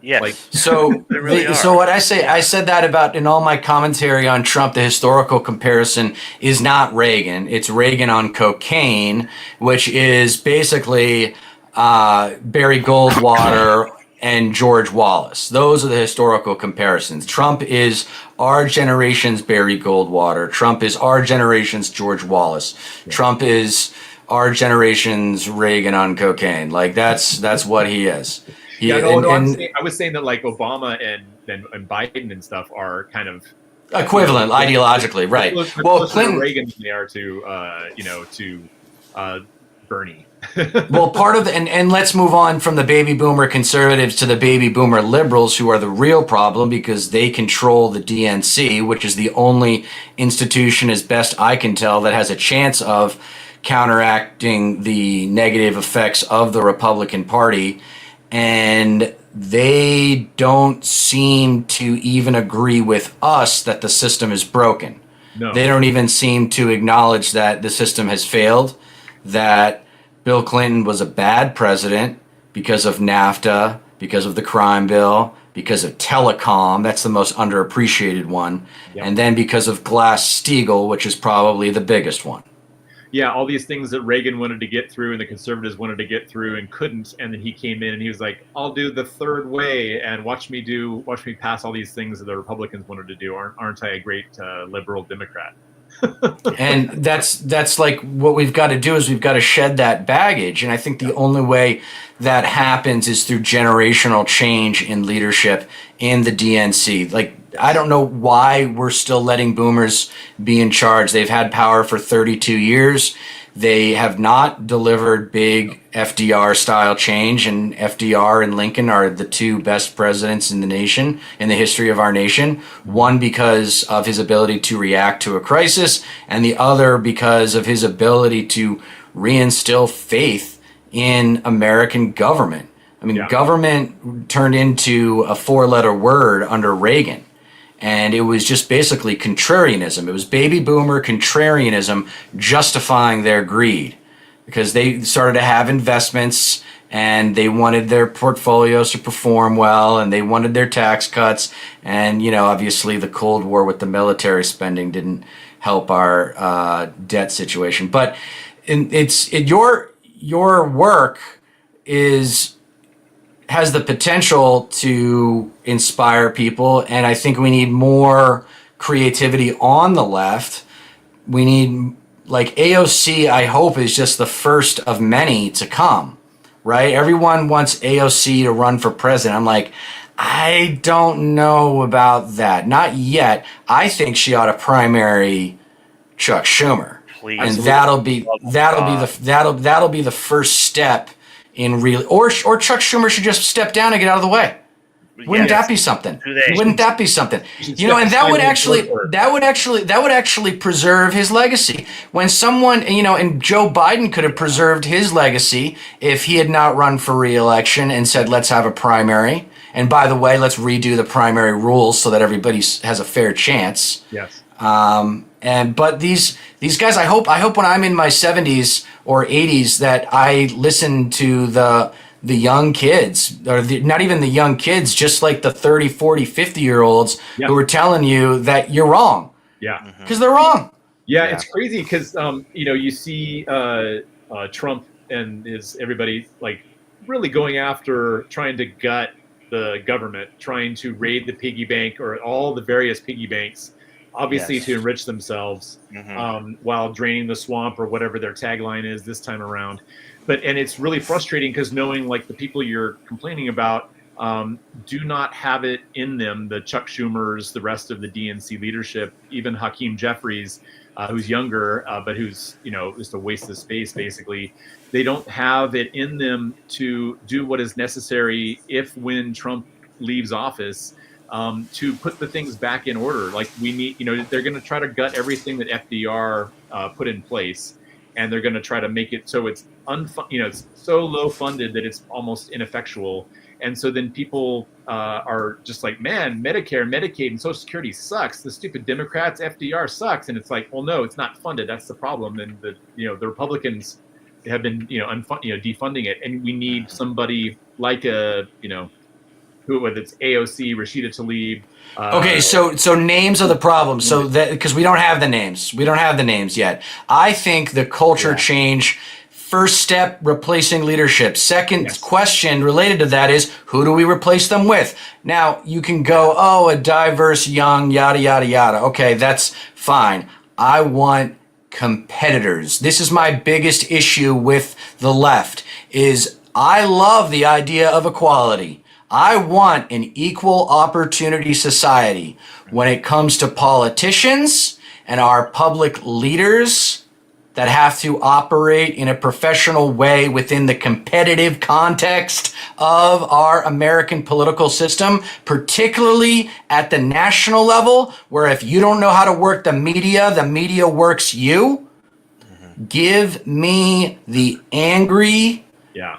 Yes. Like, So, They really are. so what I say, I said that about in all my commentary on Trump. The historical comparison is not Reagan; it's Reagan on cocaine, which is basically Barry Goldwater and George Wallace. Those are the historical comparisons. Trump is our generation's Barry Goldwater. Trump is our generation's George Wallace. Yeah. Trump is our generation's Reagan on cocaine. Like that's what he is. I was saying that like Obama and Biden and stuff are kind of equivalent ideologically, right? Well, Clinton, to Reagan, they are to Bernie. Well, part of and let's move on from the baby boomer conservatives to the baby boomer liberals, who are the real problem because they control the DNC, which is the only institution, as best I can tell, that has a chance of counteracting the negative effects of the Republican Party. And they don't seem to even agree with us that the system is broken. No. They don't even seem to acknowledge that the system has failed, that Bill Clinton was a bad president because of NAFTA, because of the crime bill, because of telecom. That's the most underappreciated one. Yep. And then because of Glass-Steagall, which is probably the biggest one. Yeah, all these things that Reagan wanted to get through and the conservatives wanted to get through and couldn't, and then he came in and he was like, "I'll do the third way and watch me pass all these things that the Republicans wanted to do. Aren't I a great liberal Democrat?" And that's like what we've got to do is we've got to shed that baggage. And I think the only way that happens is through generational change in leadership in the DNC. Like, I don't know why we're still letting boomers be in charge. They've had power for 32 years. They have not delivered big FDR style change, and FDR and Lincoln are the two best presidents in the nation, in the history of our nation. One because of his ability to react to a crisis, and the other because of his ability to reinstill faith in American government. I mean, government turned into a four-letter word under Reagan. And it was just basically contrarianism. It was baby boomer contrarianism justifying their greed because they started to have investments and they wanted their portfolios to perform well and they wanted their tax cuts. And, you know, obviously the Cold War with the military spending didn't help our debt situation. But your work has the potential to inspire people, and I think we need more creativity on the left. We need, like, AOC, I hope, is just the first of many to come, right? Everyone wants AOC to run for president. I'm like, I don't know about that. Not yet. I think she ought to primary Chuck Schumer. Please. And that'll be the first step in real, or Chuck Schumer should just step down and get out of the way. Wouldn't that be something? Wouldn't that be something? You know, and that would actually preserve his legacy. When someone, you know, and Joe Biden could have preserved his legacy if he had not run for re-election and said, let's have a primary. And by the way, let's redo the primary rules so that everybody has a fair chance. Yes. But these guys, I hope when I'm in my 70s or 80s that I listen to the young kids, or not even the young kids, just like the 30, 40, 50-year-olds who are telling you that you're wrong. Yeah. Because they're wrong. Yeah, it's crazy because, you know, you see Trump and everybody like really going after trying to gut the government, trying to raid the piggy bank or all the various piggy banks, obviously to enrich themselves while draining the swamp or whatever their tagline is this time around. And it's really frustrating because knowing like the people you're complaining about do not have it in them, the Chuck Schumers, the rest of the DNC leadership, even Hakeem Jeffries, who's younger, but who's, you know, just a waste of space, basically. They don't have it in them to do what is necessary when Trump leaves office, to put the things back in order. Like we need, you know, they're going to try to gut everything that FDR put in place, and they're going to try to make it so it's it's so low funded that it's almost ineffectual. And so then people are just like, man, Medicare, Medicaid, and Social Security sucks. The stupid Democrats, FDR sucks. And it's like, well, no, it's not funded. That's the problem. And the Republicans have been defunding it, and we need somebody like whether it's AOC, Rashida Tlaib. Okay, so names are the problem. So that because we don't have the names, yet. I think the culture change. First step, replacing leadership. Second question related to that is, who do we replace them with? Now, you can go, a diverse, young, yada, yada, yada. Okay, that's fine. I want competitors. This is my biggest issue with the left, is I love the idea of equality. I want an equal opportunity society when it comes to politicians and our public leaders that have to operate in a professional way within the competitive context of our American political system, particularly at the national level, where if you don't know how to work the media works you. Give me the angry,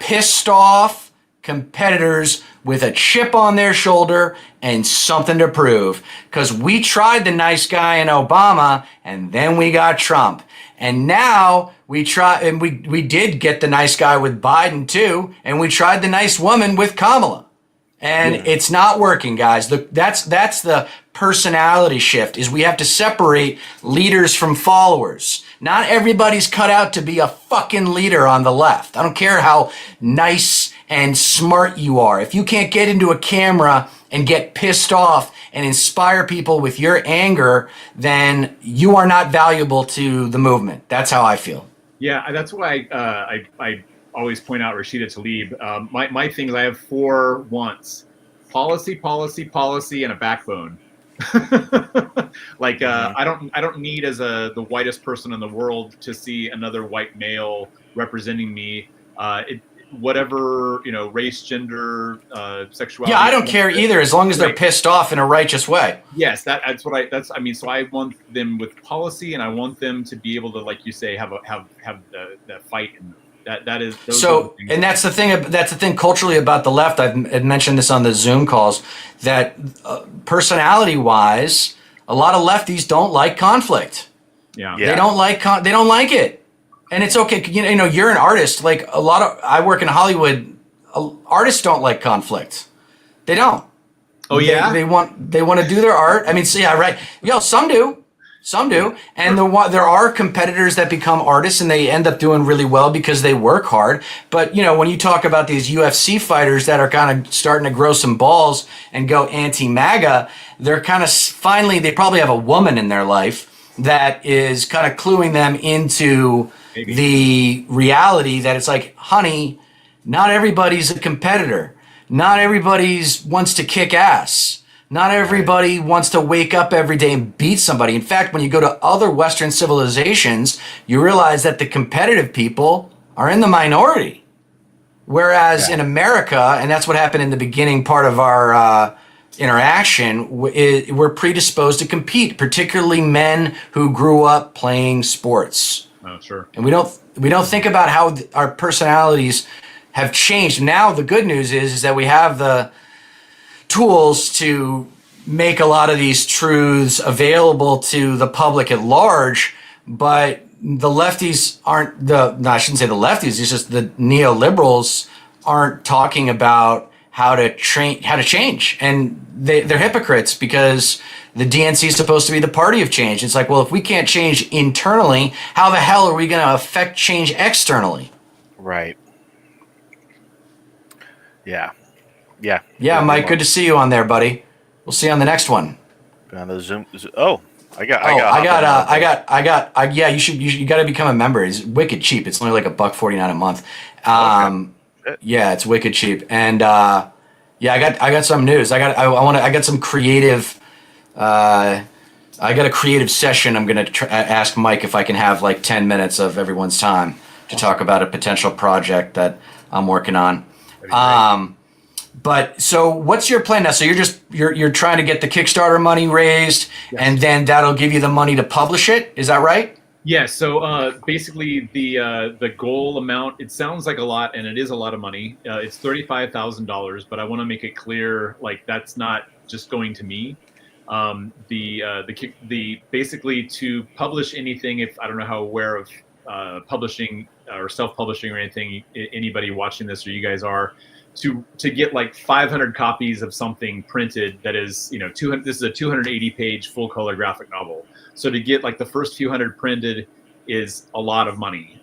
pissed off competitors with a chip on their shoulder and something to prove. Because we tried the nice guy in Obama, and then we got Trump. And now we did get the nice guy with Biden too, and we tried the nice woman with Kamala. And it's not working, guys. That's the personality shift, is we have to separate leaders from followers. Not everybody's cut out to be a fucking leader on the left. I don't care how nice and smart you are. If you can't get into a camera and get pissed off and inspire people with your anger, then you are not valuable to the movement. That's how I feel. Yeah, that's why I always point out Rashida Tlaib. My thing is I have 4 wants: policy, and a backbone. I don't need, as the whitest person in the world, to see another white male representing me. Whatever, race, gender, sexuality. Yeah, I don't care either, as long as they're pissed off in a righteous way. Yes, so I want them with policy, and I want them to be able to, like you say, have the fight in them. That is so, and that's the thing culturally about the left. I've mentioned this on the Zoom calls, that personality wise, a lot of lefties don't like conflict. They don't like it. And it's okay. You're an artist. Like I work in Hollywood. Artists don't like conflict. They don't. Oh yeah. They want to do their art. I mean, so yeah, right. Some do. And there are competitors that become artists and they end up doing really well because they work hard. But when you talk about these UFC fighters that are kind of starting to grow some balls and go anti-MAGA, they're kind of finally, they probably have a woman in their life that is kind of cluing them into the reality that it's like, honey, not everybody's a competitor. Not everybody wants to kick ass. Not everybody wants to wake up every day and beat somebody. In fact, when you go to other Western civilizations, you realize that the competitive people are in the minority. Whereas in America, and that's what happened in the beginning part of our interaction, we're predisposed to compete, particularly men who grew up playing sports. Oh, sure. And we don't think about how our personalities have changed. Now the good news is that we have the tools to make a lot of these truths available to the public at large, but the lefties aren't I shouldn't say the lefties, it's just the neoliberals aren't talking about how to change. And they're hypocrites, because the DNC is supposed to be the party of change. It's like, well, if we can't change internally, how the hell are we going to affect change externally? Right. Yeah. Mike, good to see you on there, buddy. We'll see you on the next one. On the Zoom. Oh, you got to become a member. It's wicked cheap. It's only like $1.49 a month. Yeah, it's wicked cheap. And I got some news. I got some creative. I got a creative session. I'm gonna ask Mike if I can have like 10 minutes of everyone's time to talk about a potential project that I'm working on. But so what's your plan now? So you're trying to get the Kickstarter money raised, and then that'll give you the money to publish it. Is that right? Yeah. So basically, the goal amount, it sounds like a lot, and it is a lot of money. It's $35,000, but I want to make it clear, like, that's not just going to me. The basically, to publish anything, if I don't know how aware of publishing or self-publishing or anything, anybody watching this or you guys are, to get like 500 copies of something printed that is, 200. This is a 280-page full-color graphic novel. So to get like the first few hundred printed is a lot of money.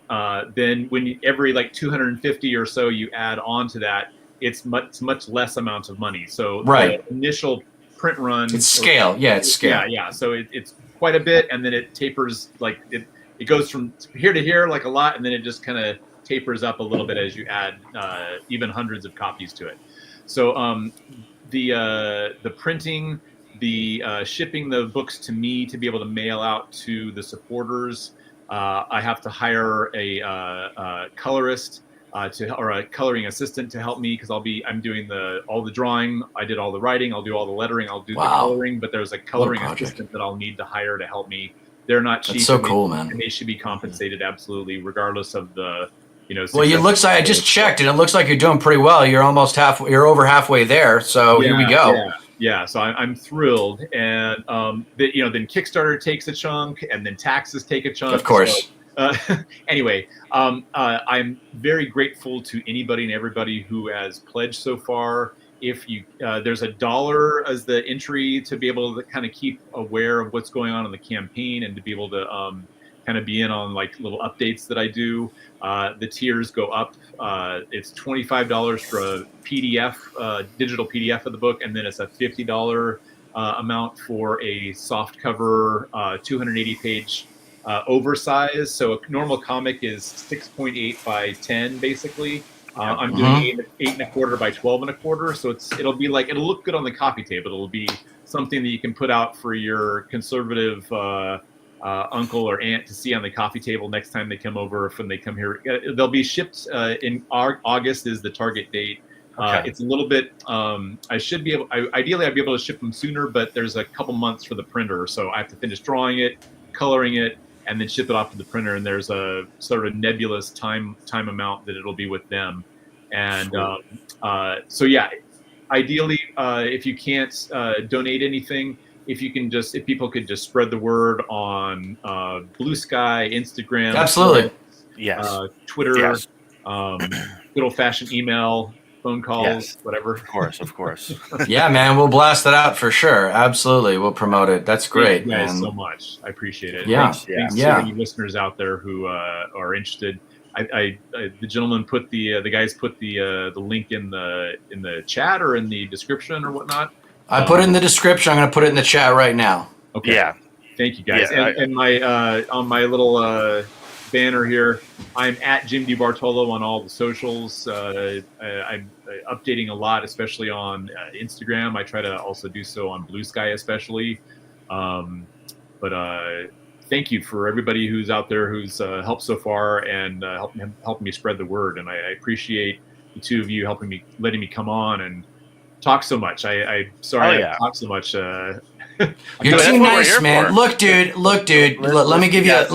Then when every like 250 or so you add on to that, it's much less amounts of money. So right. The initial print run, it's scale. Yeah, it's scale. Yeah. So it's quite a bit, and then it tapers, like it goes from here to here like a lot, and then it just kind of tapers up a little bit as you add even hundreds of copies to it. So the printing, the shipping the books to me to be able to mail out to the supporters, I have to hire a colorist or a coloring assistant to help me, because I'm doing all the drawing. I did all the writing. I'll do all the lettering. I'll do the coloring. But there's a coloring assistant that I'll need to hire to help me. They're not cheap. That's so cool, man. And they should be compensated absolutely, regardless of the, Well, it looks like I just checked, and it looks like you're doing pretty well. You're almost halfway. You're over halfway there. So here we go. Yeah. So I'm thrilled, and then Kickstarter takes a chunk, and then taxes take a chunk. Of course. So, anyway, I'm very grateful to anybody and everybody who has pledged so far. If you there's $1 as the entry to be able to kind of keep aware of what's going on in the campaign, and to be able to kind of be in on like little updates that I do. The tiers go up. It's $25 for a PDF, digital PDF of the book, and then it's a $50 amount for a soft cover, 280-page oversized. So a normal comic is 6.8 by 10, basically. I'm doing 8.25 by 12.25. So it'll look good on the coffee table. It'll be something that you can put out for your conservative uncle or aunt to see on the coffee table next time they come over. When they come here, they'll be shipped in August is the target date. It's a little bit. Ideally, I'd be able to ship them sooner, but there's a couple months for the printer, so I have to finish drawing it, coloring it, and then ship it off to the printer. And there's a sort of nebulous time amount that it'll be with them. And so yeah, ideally, if you can't donate anything, if people could just spread the word on Blue Sky, Instagram, absolutely, Twitter, good old fashioned email, phone calls, whatever. Of course. Yeah, man, we'll blast it out for sure. Absolutely, we'll promote it. That's great. Thank you guys so much. I appreciate it. Yeah, thanks to any listeners out there who are interested. The gentleman put the guys put the link in the chat or in the description or whatnot. I put it in the description. I'm going to put it in the chat right now. Okay. Yeah. Thank you, guys. And my on my little banner here, I'm at Jim DiBartolo on all the socials. I'm updating a lot, especially on Instagram. I try to also do so on Blue Sky, especially. But thank you for everybody who's out there who's helped so far and helping me spread the word. And I appreciate the two of you letting me come on and talk so much. I talk so much. You're too nice, man. For. Look, dude. Let me give you.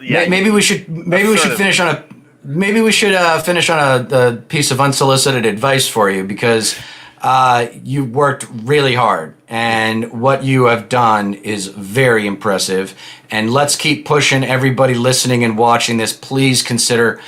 Maybe we should finish on a piece of unsolicited advice for you, because you worked really hard, and what you have done is very impressive. And let's keep pushing. Everybody listening and watching this, please consider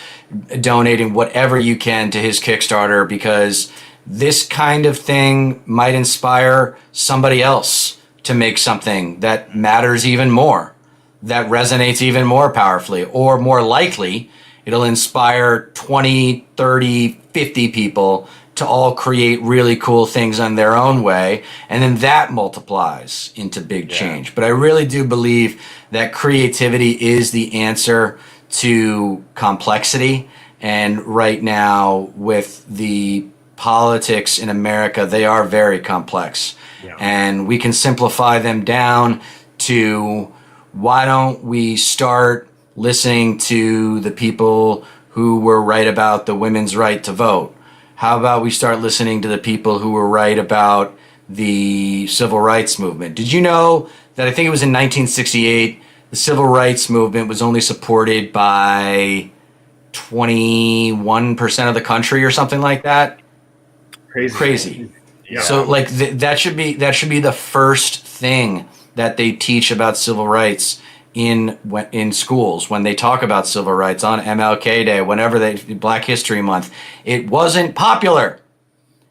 donating whatever you can to his Kickstarter, because this kind of thing might inspire somebody else to make something that matters even more, that resonates even more powerfully, or more likely, it'll inspire 20, 30, 50 people to all create really cool things on their own way. And then that multiplies into big change. But I really do believe that creativity is the answer to complexity. And right now, with the politics in America, they are very complex. And we can simplify them down to, why don't we start listening to the people who were right about the women's right to vote? How about we start listening to the people who were right about the civil rights movement? Did you know that I think it was in 1968, the civil rights movement was only supported by 21% of the country or something like that? Crazy. Yeah. So like that should be the first thing that they teach about civil rights in schools when they talk about civil rights on MLK Day, whenever Black History Month. It wasn't popular.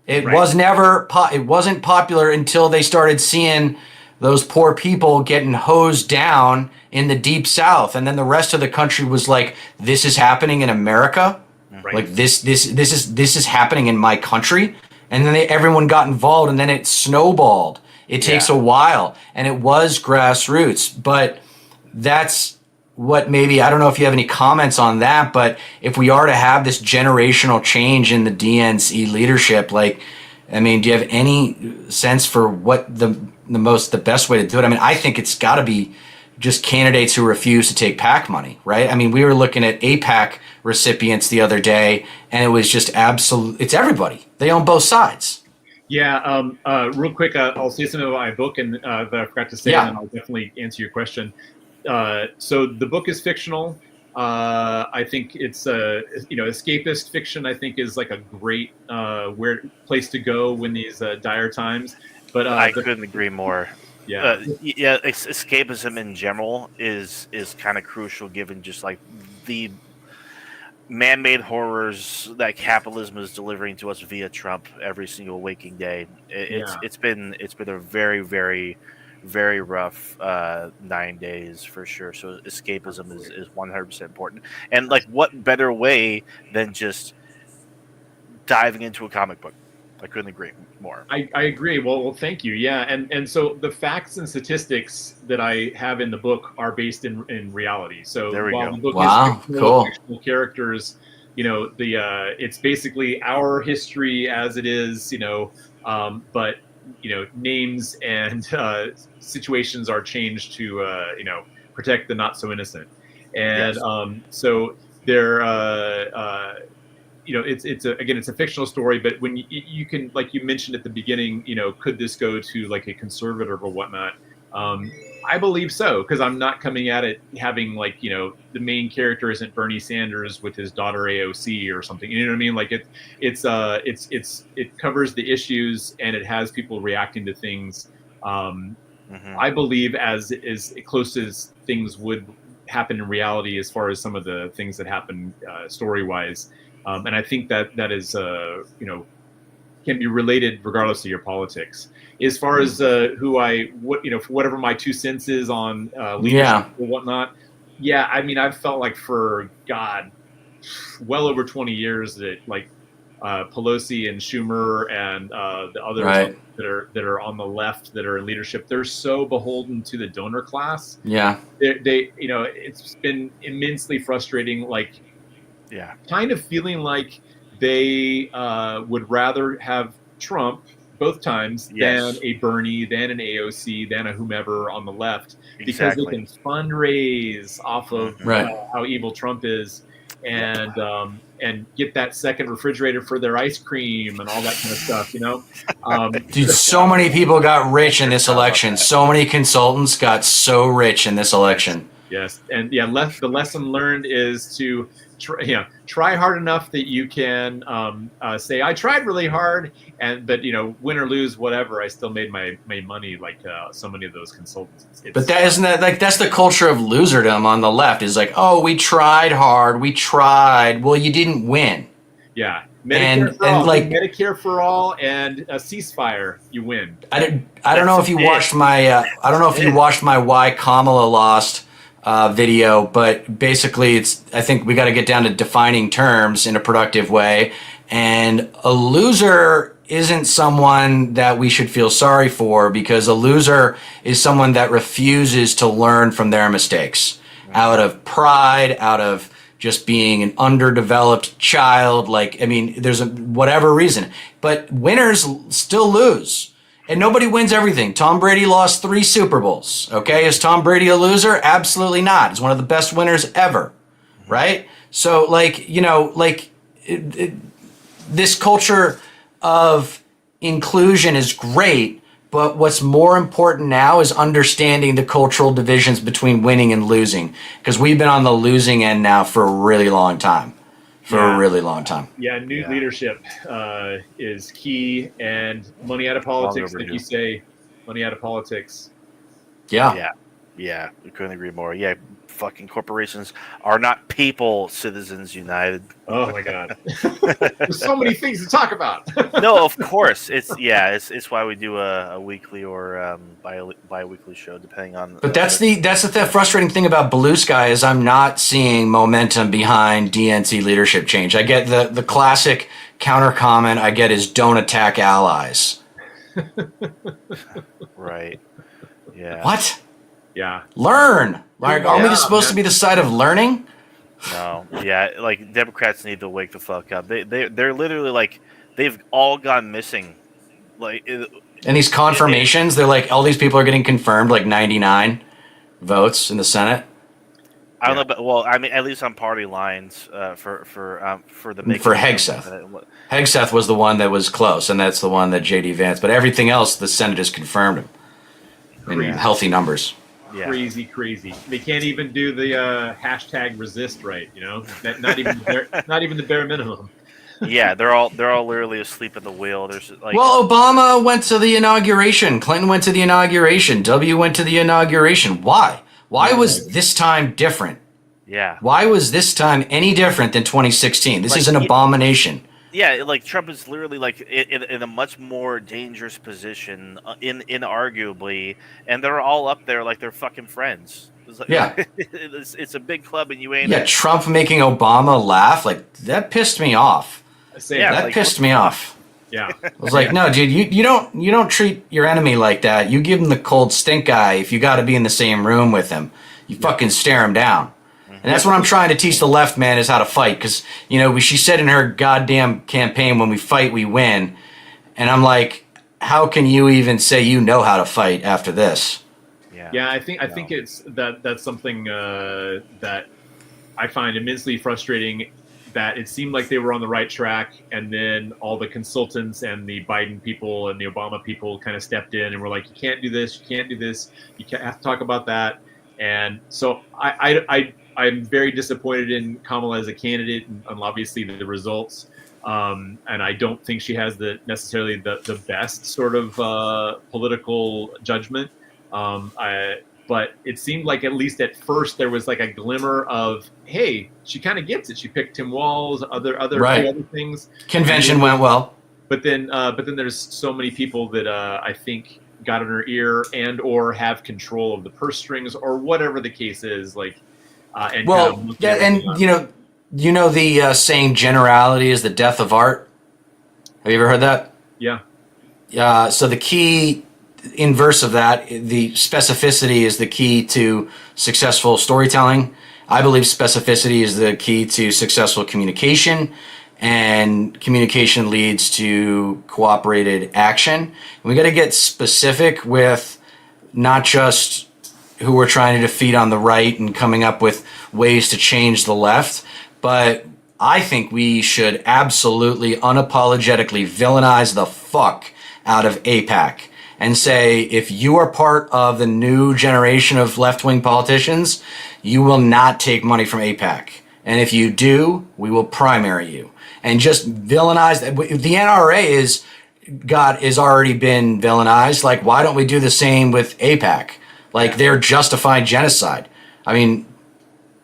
It was never. It wasn't popular until they started seeing those poor people getting hosed down in the Deep South, and then the rest of the country was like, "This is happening in America. Like this is happening in my country." And then everyone got involved, and then it snowballed. It takes a while, and it was grassroots, but that's what maybe, I don't know if you have any comments on that, but if we are to have this generational change in the DNC leadership, like, I mean, do you have any sense for what the best way to do it? I mean, I think it's got to be just candidates who refuse to take PAC money, right? I mean, we were looking at APAC recipients the other day, and it was just absolute. It's everybody. They own both sides. Yeah. Real quick, I'll say something about my book and that I forgot to say, and then I'll definitely answer your question. So the book is fictional. I think it's escapist fiction. I think is like a great place to go when these dire times. But I couldn't agree more. Escapism in general is kind of crucial, given just like the man-made horrors that capitalism is delivering to us via Trump every single waking day. It's been a very, very, very rough 9 days for sure. So escapism is 100% important. And like, what better way than just diving into a comic book? I couldn't agree more. I agree. Well, thank you. Yeah, and so the facts and statistics that I have in the book are based in reality. So there we go. The book is fictional characters, it's basically our history as it is, but names and situations are changed to protect the not so innocent, and so they're it's a fictional story, but when you can, like you mentioned at the beginning, could this go to like a conservative or whatnot? I believe so, because I'm not coming at it having like, the main character isn't Bernie Sanders with his daughter AOC or something. You know what I mean? Like it covers the issues, and it has people reacting to things. I believe as close as things would happen in reality, as far as some of the things that happen story wise. And I think that is, can be related regardless of your politics. As far as whatever my 2 cents is on leadership or whatnot. Yeah, I mean, I've felt like for well over 20 years that like Pelosi and Schumer and the others that are on the left that are in leadership, they're so beholden to the donor class. Yeah, they it's been immensely frustrating. Like. Yeah, kind of feeling like they would rather have Trump both times than a Bernie, than an AOC, than a whomever on the left, because they can fundraise off of how evil Trump is, and get that second refrigerator for their ice cream and all that kind of stuff, Dude, so many people got rich in this election. So many consultants got so rich in this election. Yes, and the lesson learned is to try hard enough that you can say I tried really hard, but win or lose, whatever, I still made my money, like so many of those consultants. But that's the culture of loserdom on the left. Is like, oh, we tried hard, we tried. Well, you didn't win. Yeah, Medicare for all and a ceasefire, you win. I don't know if you watched my Why Kamala Lost video, but basically I think we got to get down to defining terms in a productive way, and a loser isn't someone that we should feel sorry for, because a loser is someone that refuses to learn from their mistakes out of pride, out of just being an underdeveloped child. Like, I mean, there's whatever reason, but winners still lose. And nobody wins everything. Tom Brady lost 3 Super Bowls. Okay, is Tom Brady a loser? Absolutely not. He's one of the best winners ever, right? So, this culture of inclusion is great, but what's more important now is understanding the cultural divisions between winning and losing, because we've been on the losing end now for a really long time. A really long time. Yeah, new leadership is key, and money out of politics, like you say, money out of politics. Yeah. Yeah, we couldn't agree more. Yeah, fucking corporations are not people, citizens united. Oh my god, there's so many things to talk about. No, of course. It's why we do a weekly or bi-weekly show, depending on. But that's the frustrating thing about Blue Sky is I'm not seeing momentum behind DNC leadership change. I get the classic counter comment I get is don't attack allies. Right. Yeah. What? Yeah. Learn. Like, aren't we supposed to be the side of learning? No. Yeah. Like Democrats need to wake the fuck up. They're literally like they've all gone missing. Like. And these confirmations, they're like all these people are getting confirmed, like 99 votes in the Senate. I don't know, but well, I mean, at least on party lines for the Hegseth. Hegseth was the one that was close, and that's the one that J.D. Vance. But everything else, the Senate has confirmed him in healthy numbers. Yeah. Crazy. They can't even do the hashtag resist right. You know, not even the bare minimum. Yeah, they're all literally asleep at the wheel. There's like, well, Obama went to the inauguration. Clinton went to the inauguration. W went to the inauguration. Why? Why was this time different? Yeah. Why was this time any different than 2016? This is an abomination. Yeah, like Trump is literally like in a much more dangerous position, inarguably, and they're all up there like they're fucking friends. It's like, yeah, it's a big club, and you ain't. Yeah, Trump making Obama laugh, like that pissed me off. That pissed me off. Yeah, I was like, no, dude, you don't treat your enemy like that. You give him the cold stink eye if you got to be in the same room with him. You fucking stare him down. And that's what I'm trying to teach the left, man, is how to fight. Because, she said in her goddamn campaign, when we fight, we win. And I'm like, how can you even say you know how to fight after this? Yeah, I think it's that's something that I find immensely frustrating, that it seemed like they were on the right track, and then all the consultants and the Biden people and the Obama people kind of stepped in and were like, you can't do this, you can't do this, you can't have to talk about that. And so I'm very disappointed in Kamala as a candidate, and obviously the results. And I don't think she has necessarily the best sort of political judgment. But it seemed like at least at first there was like a glimmer of, hey, she kind of gets it. She picked Tim Walz, other things. Convention went well. But then there's so many people that I think got in her ear and or have control of the purse strings or whatever the case is. Like, and the saying generality is the death of art. Have you ever heard that? Yeah. So the key inverse of that, the specificity is the key to successful storytelling. I believe specificity is the key to successful communication, and communication leads to cooperated action. And we got to get specific with not just who we're trying to defeat on the right and coming up with ways to change the left, but I think we should absolutely unapologetically villainize the fuck out of AIPAC and say, if you are part of the new generation of left-wing politicians, you will not take money from AIPAC. And if you do, we will primary you. And just villainize. The NRA is already been villainized. Like, why don't we do the same with AIPAC? Like, they're justifying genocide. I mean,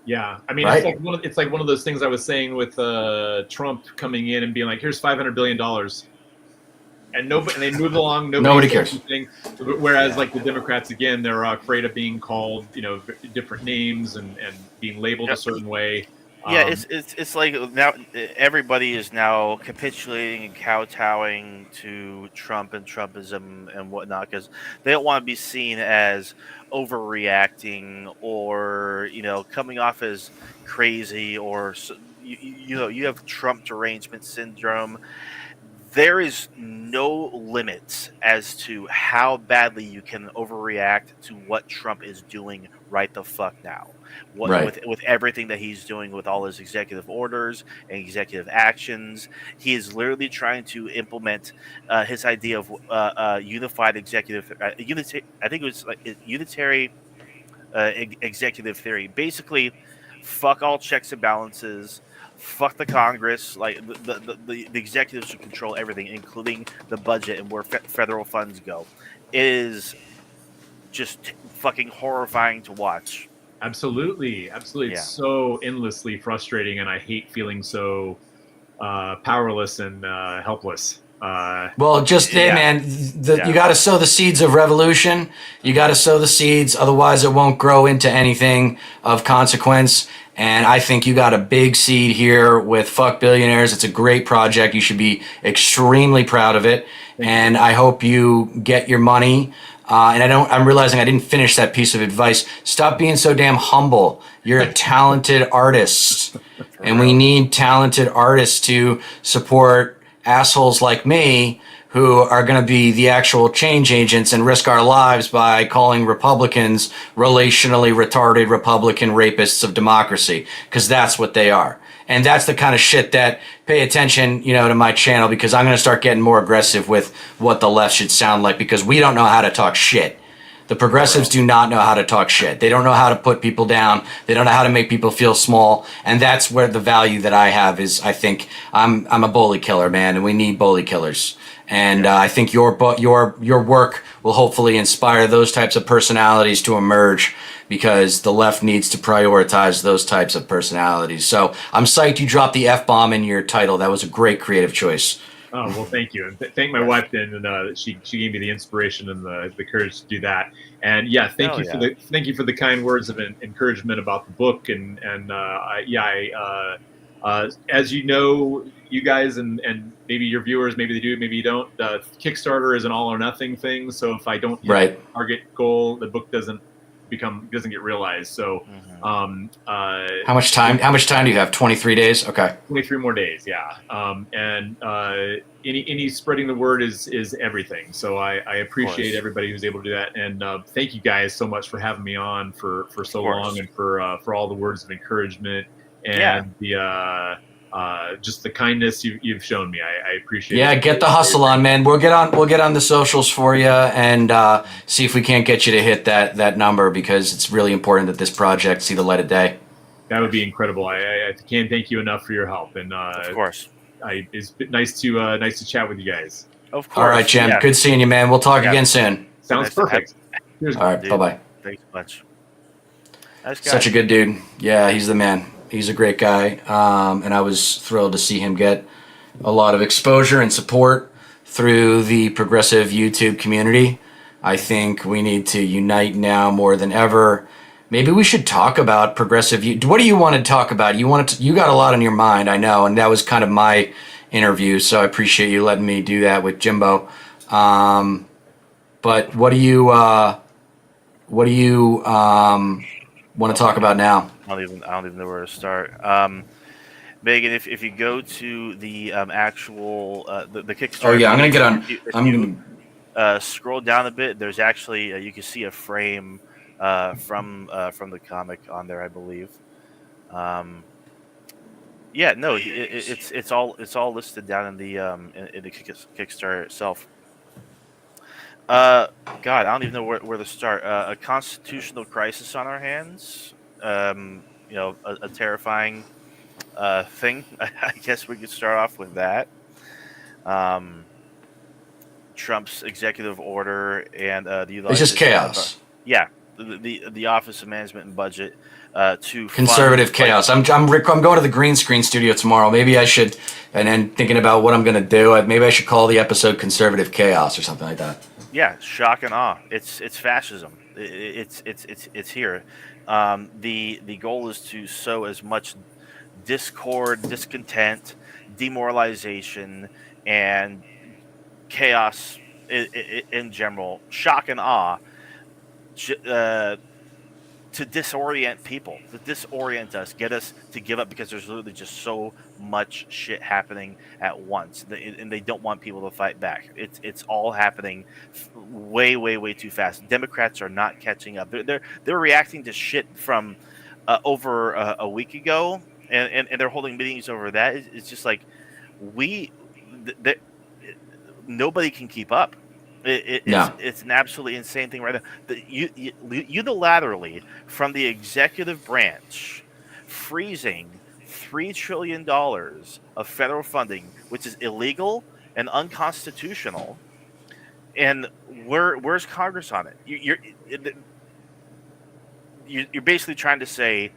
yeah. I mean, right? it's like one of those things I was saying with Trump coming in and being like, here's $500 billion. And they move along. Nobody cares. Anything. Whereas, like the Democrats, again, they're afraid of being called, different names and being labeled a certain way. Yeah, it's like now everybody is now capitulating and kowtowing to Trump and Trumpism and whatnot, because they don't want to be seen as overreacting or coming off as crazy, or you have Trump derangement syndrome. There is no limits as to how badly you can overreact to what Trump is doing right the fuck now. With everything that he's doing with all his executive orders and executive actions, he is literally trying to implement his idea of unified executive, I think it was like unitary executive theory. Basically, fuck all checks and balances. Fuck the Congress. Like the executives should control everything, including the budget and where federal funds go. It is just fucking horrifying to watch. Absolutely. Yeah. It's so endlessly frustrating, and I hate feeling so powerless and helpless. Well, just hey, Yeah. man, Yeah. you got to sow the seeds of revolution. You got to sow the seeds, otherwise it won't grow into anything of consequence. And I think you got a big seed here with Fuck Billionaires. It's a great project. You should be extremely proud of it. And I hope you get your money. And I'm realizing I didn't finish that piece of advice. Stop being so damn humble. You're a talented artist. And we need talented artists to support assholes like me who are going to be the actual change agents and risk our lives by calling Republicans relationally retarded Republican rapists of democracy, because that's what they are. And that's the kind of shit that pay attention, to my channel, because I'm going to start getting more aggressive with what the left should sound like, because we don't know how to talk shit. The progressives do not know how to talk shit. They don't know how to put people down. They don't know how to make people feel small. And that's where the value that I have is, I think I'm a bully killer, man, and we need bully killers. And I think your work will hopefully inspire those types of personalities to emerge, because the left needs to prioritize those types of personalities. So I'm psyched you dropped the F-bomb in your title. That was a great creative choice. Oh, well, thank you. And thank my wife then, and she gave me the inspiration and the courage to do that. And yeah, thank you for the kind words of encouragement about the book. And as you know, you guys and maybe your viewers, maybe they do, maybe you don't. Kickstarter is an all or nothing thing. So if I don't hit the target goal, the book doesn't get realized. So how much time do you have? 23 days? Okay. 23 more days. Yeah. And any spreading the word is everything. So I appreciate everybody who's able to do that. And thank you guys so much for having me on for so long, and for all the words of encouragement and just the kindness you've shown me. I appreciate it. Yeah, get the hustle on, man. We'll get on the socials for you, and see if we can't get you to hit that number, because it's really important that this project see the light of day. That would be incredible. I can't thank you enough for your help. And of course, it's nice to chat with you guys. Of course. All right, Jim. Good seeing you, man. We'll talk again soon. Sounds perfect. All right. Bye bye. Thanks much. Nice guy. Such a good dude. Yeah, he's the man. He's a great guy, and I was thrilled to see him get a lot of exposure and support through the progressive YouTube community. I think we need to unite now more than ever. Maybe we should talk about progressive. What do you want to talk about? You got a lot on your mind, I know, and that was kind of my interview. So I appreciate you letting me do that with Jimbo. But what do you want to talk about now? I don't even know where to start. Megan, if you go to the actual the Kickstarter. Oh yeah, I'm gonna get on. Scroll down a bit. There's actually you can see a frame from the comic on there, I believe. It's all listed down in the Kickstarter itself. God, I don't even know where to start. A constitutional crisis on our hands. A terrifying thing. I guess we could start off with that. Trump's executive order and it's just chaos. The Office of Management and Budget to conservative chaos. I'm going to the green screen studio tomorrow. Maybe I should, and then thinking about what I'm going to do. Maybe I should call the episode "Conservative Chaos" or something like that. Yeah, shock and awe. It's fascism. It's here. The goal is to sow as much discord, discontent, demoralization, and chaos in general. Shock and awe. To disorient people, to disorient us, get us to give up, because there's literally just so much shit happening at once, and they don't want people to fight back. It's all happening way too fast. Democrats are not catching up. They're reacting to shit from over a week ago, and they're holding meetings over that. It's just like nobody can keep up. It's an absolutely insane thing right now. Unilaterally from the executive branch, freezing $3 trillion of federal funding, which is illegal and unconstitutional. And where's Congress on it? you're basically trying to say,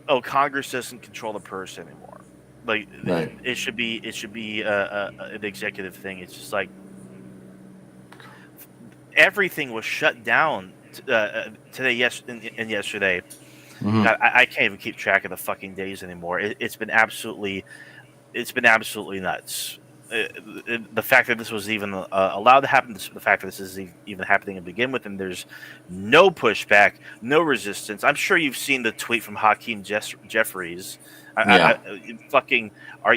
oh, Congress doesn't control the purse anymore. Like Right. it should be an executive thing. It's just like everything was shut down today, and yesterday. Mhm. God, I can't even keep track of the fucking days anymore. It's been absolutely nuts. The fact that this was even allowed to happen, the fact that this is even happening to begin with, and there's no pushback, no resistance. I'm sure you've seen the tweet from Hakeem Jeffries. Yeah. Fucking are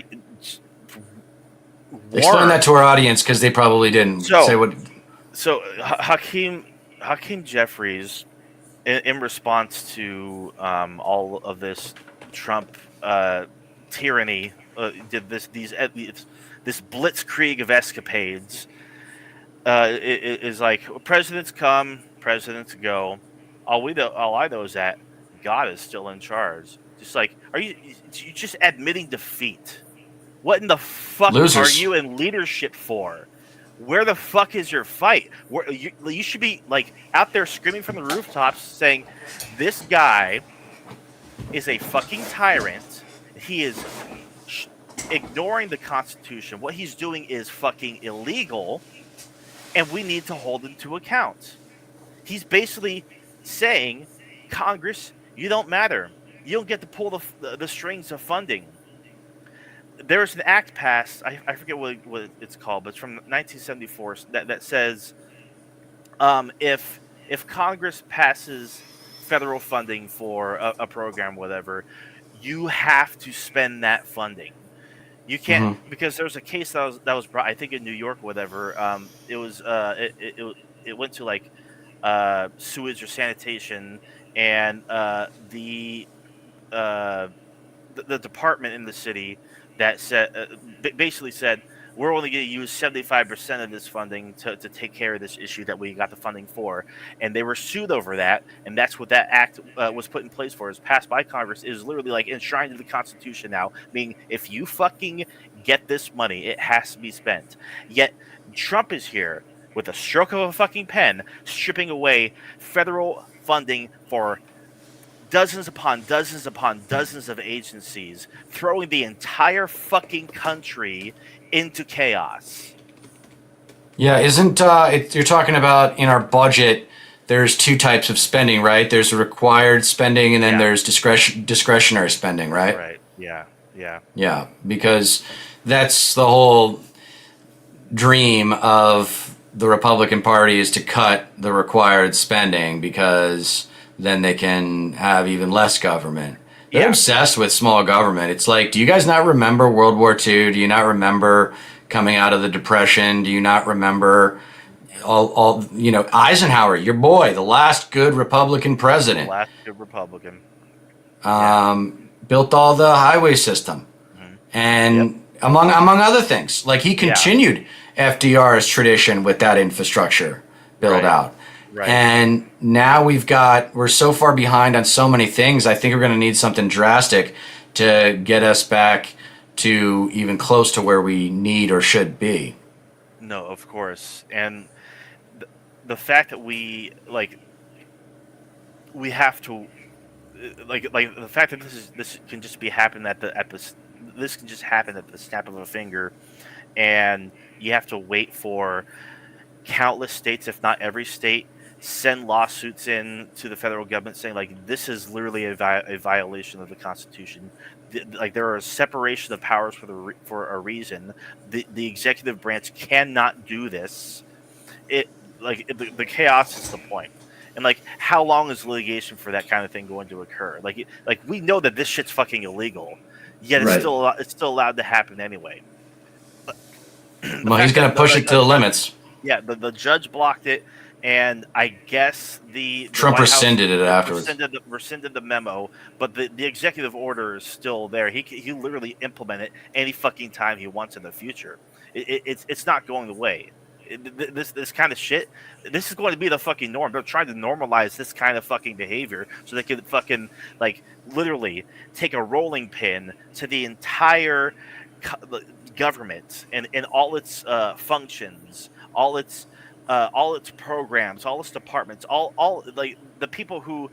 Explain that to our audience because they probably didn't say what. So Hakeem Jeffries, in response to all of this Trump tyranny, did this blitzkrieg of escapades. Is like presidents come, presidents go. All I know is that God is still in charge. Just like, are you just admitting defeat? What in the fuck Losers. are you in leadership for? Where the fuck is your fight? Where you should be like out there screaming from the rooftops, saying, "This guy is a fucking tyrant. He is ignoring the Constitution. What he's doing is fucking illegal, and we need to hold him to account." He's basically saying, "Congress, you don't matter. You don't get to pull the strings of funding." There was an act passed. I forget what it's called, but it's from 1974 that says, if Congress passes federal funding for a program, whatever, you have to spend that funding. You can't because there was a case that was brought, I think, in New York, whatever. It went to like sewage or sanitation, and the department in the city that said basically said, we're only going to use 75% of this funding to take care of this issue that we got the funding for. And they were sued over that. And that's what that act was put in place for, is passed by Congress. It is literally like enshrined in the Constitution now, meaning if you fucking get this money, it has to be spent. Yet Trump is here with a stroke of a fucking pen, stripping away federal funding for dozens upon dozens upon dozens of agencies, throwing the entire fucking country into chaos. Yeah, isn't you're talking about in our budget? There's two types of spending, right? There's required spending, and then there's discretionary spending, right? Right. Yeah. Yeah, because that's the whole dream of the Republican Party, is to cut the required spending because then they can have even less government. They're obsessed with small government. It's like, do you guys not remember World War II? Do you not remember coming out of the Depression? Do you not remember all Eisenhower, your boy, the last good Republican president? Last good Republican. Built all the highway system. And among other things. Like, he continued FDR's tradition with that infrastructure build out. Right. And now we're so far behind on so many things. I think we're going to need something drastic to get us back to even close to where we need or should be. No, of course. And the fact that we have to like the fact that this can just be happen this can just happen at the snap of a finger, and you have to wait for countless states, if not every state, send lawsuits in to the federal government saying, like, this is literally a violation of the Constitution. Like, there are a separation of powers for a reason. The executive branch cannot do this. The chaos is the point. And like, how long is litigation for that kind of thing going to occur? Like we know that this shit's fucking illegal, yet it's still allowed to happen anyway. Well, he's going to push it to the limits. Yeah, the judge blocked it, and I guess the Trump rescinded it afterwards. Rescinded the memo, but the executive order is still there. He literally implement it any fucking time he wants in the future. It's not going away. This kind of shit, this is going to be the fucking norm. They're trying to normalize this kind of fucking behavior so they can fucking, like, literally take a rolling pin to the entire government and all its functions, all its programs, all its departments, all like the people who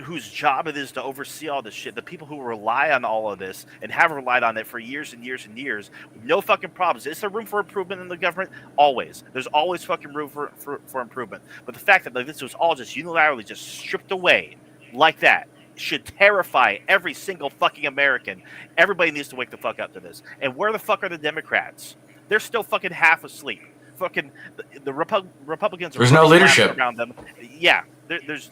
whose job it is to oversee all this shit, the people who rely on all of this and have relied on it for years and years and years, with no fucking problems. Is there room for improvement in the government? Always. There's always fucking room for improvement. But the fact that like this was all just unilaterally just stripped away like that should terrify every single fucking American. Everybody needs to wake the fuck up to this. And where the fuck are the Democrats? They're still fucking half asleep. Fucking the Republicans. There's no leadership around them. Yeah, there's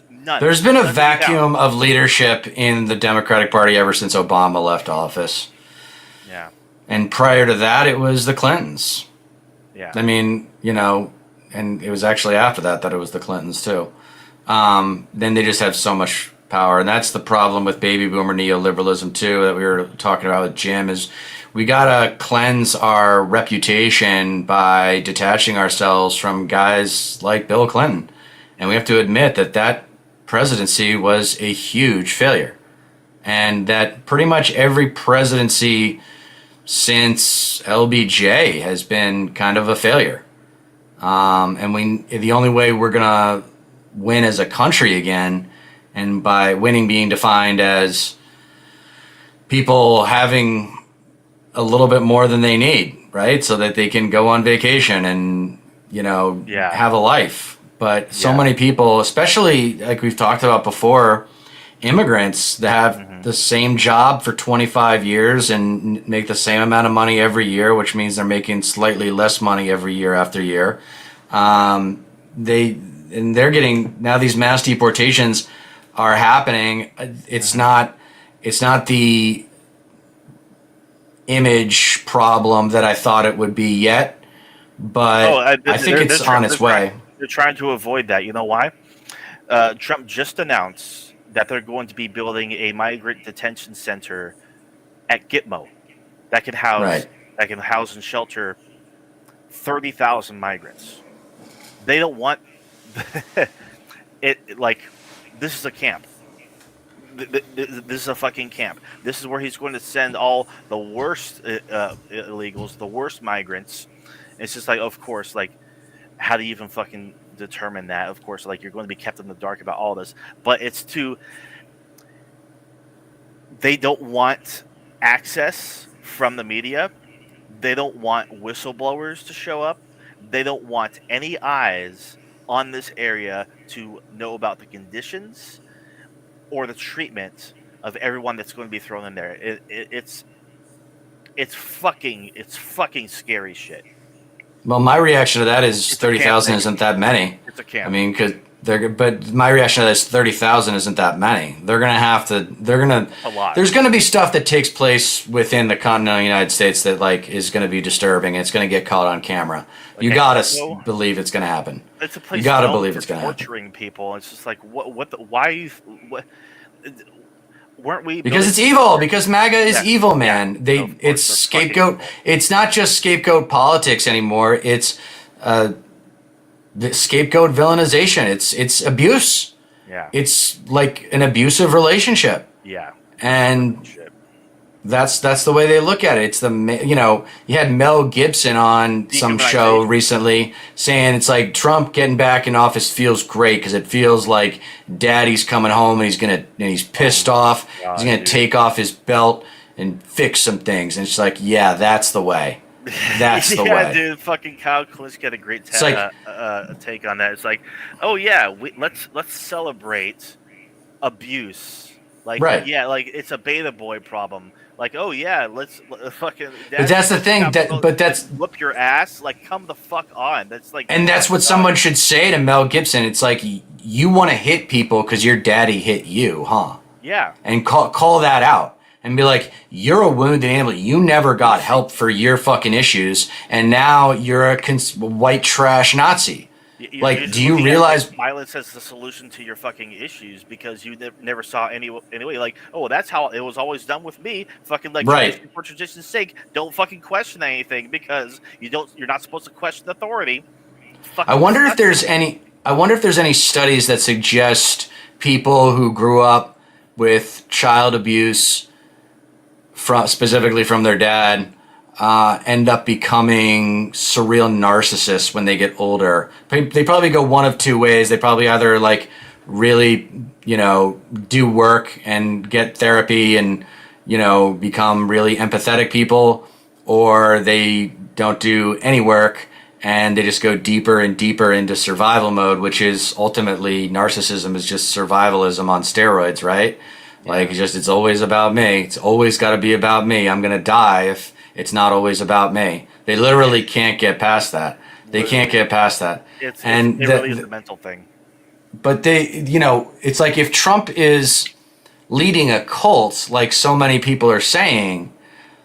none. There's been a vacuum of leadership in the Democratic Party ever since Obama left office. Yeah. And prior to that, it was the Clintons. Yeah. I mean, and it was actually after that it was the Clintons too. Then they just have so much power, and that's the problem with baby boomer neoliberalism too that we were talking about with Jim. Is we gotta cleanse our reputation by detaching ourselves from guys like Bill Clinton, and we have to admit that presidency was a huge failure, and that pretty much every presidency since LBJ has been kind of a failure. And the only way we're gonna win as a country again, and by winning being defined as people having a little bit more than they need, right? So that they can go on vacation and, have a life. But so many people, especially like we've talked about before, immigrants that have the same job for 25 years and make the same amount of money every year, which means they're making slightly less money every year after year. They're getting, now these mass deportations are happening. It's not the image problem that I thought it would be yet, but I think it's on its way. They're trying to avoid that. You know why? Trump just announced that they're going to be building a migrant detention center at Gitmo that can house and shelter 30,000 migrants. They don't want it like this is a camp. This is a fucking camp. This is where he's going to send all the worst illegals, the worst migrants. It's just like, of course, like, how do you even fucking determine that? Of course, like, you're going to be kept in the dark about all this. But they don't want access from the media. They don't want whistleblowers to show up. They don't want any eyes on this area to know about the conditions or the treatment of everyone that's going to be thrown in there. It's fucking scary shit. Well, my reaction to that is 30,000 isn't that many. It's a camp. I mean, but my reaction to this 30,000 isn't that many. There's going to be stuff that takes place within the continental United States that like is going to be disturbing. It's going to get caught on camera. Okay, you gotta believe it's going to happen. It's a place you gotta believe it's going to happen. Torturing people. It's just like why weren't we? Because it's evil. Because MAGA is evil, man. It's scapegoat. It's not just scapegoat politics anymore. It's the scapegoat villainization. It's abuse. Yeah. It's like an abusive relationship. Yeah. And that's the way they look at it. It's you had Mel Gibson on some show recently saying it's like Trump getting back in office feels great because it feels like daddy's coming home and he's pissed off. God, he's gonna take off his belt and fix some things. And it's like, yeah, that's the way. That's the way. Yeah, dude. Fucking Kyle Klinsky got a great take on that. It's like, oh yeah, let's celebrate abuse. Like, right. Yeah, like it's a beta boy problem. Like, oh yeah, let's fucking. But that's the thing. That's whoop your ass. Like, come the fuck on. That's like. And that's what someone should say to Mel Gibson. It's like you want to hit people because your daddy hit you, huh? Yeah. And call that out and be like, you're a wounded animal. You never got help for your fucking issues, and now you're a white trash Nazi. Do you realize violence as the solution to your fucking issues because you never saw any way? Like, oh, that's how it was always done with me. Fucking like, right. For tradition's sake, don't fucking question anything because you're not supposed to question authority. I wonder if there's any studies that suggest people who grew up with child abuse specifically from their dad end up becoming surreal narcissists when they get older. They probably go one of two ways. They probably either like really, do work and get therapy and, become really empathetic people, or they don't do any work and they just go deeper and deeper into survival mode, which is ultimately narcissism is just survivalism on steroids, right? Like, it's always about me. It's always got to be about me. I'm going to die if it's not always about me. They literally can't get past that. They can't get past that. It really is a mental thing. But it's like if Trump is leading a cult, like so many people are saying,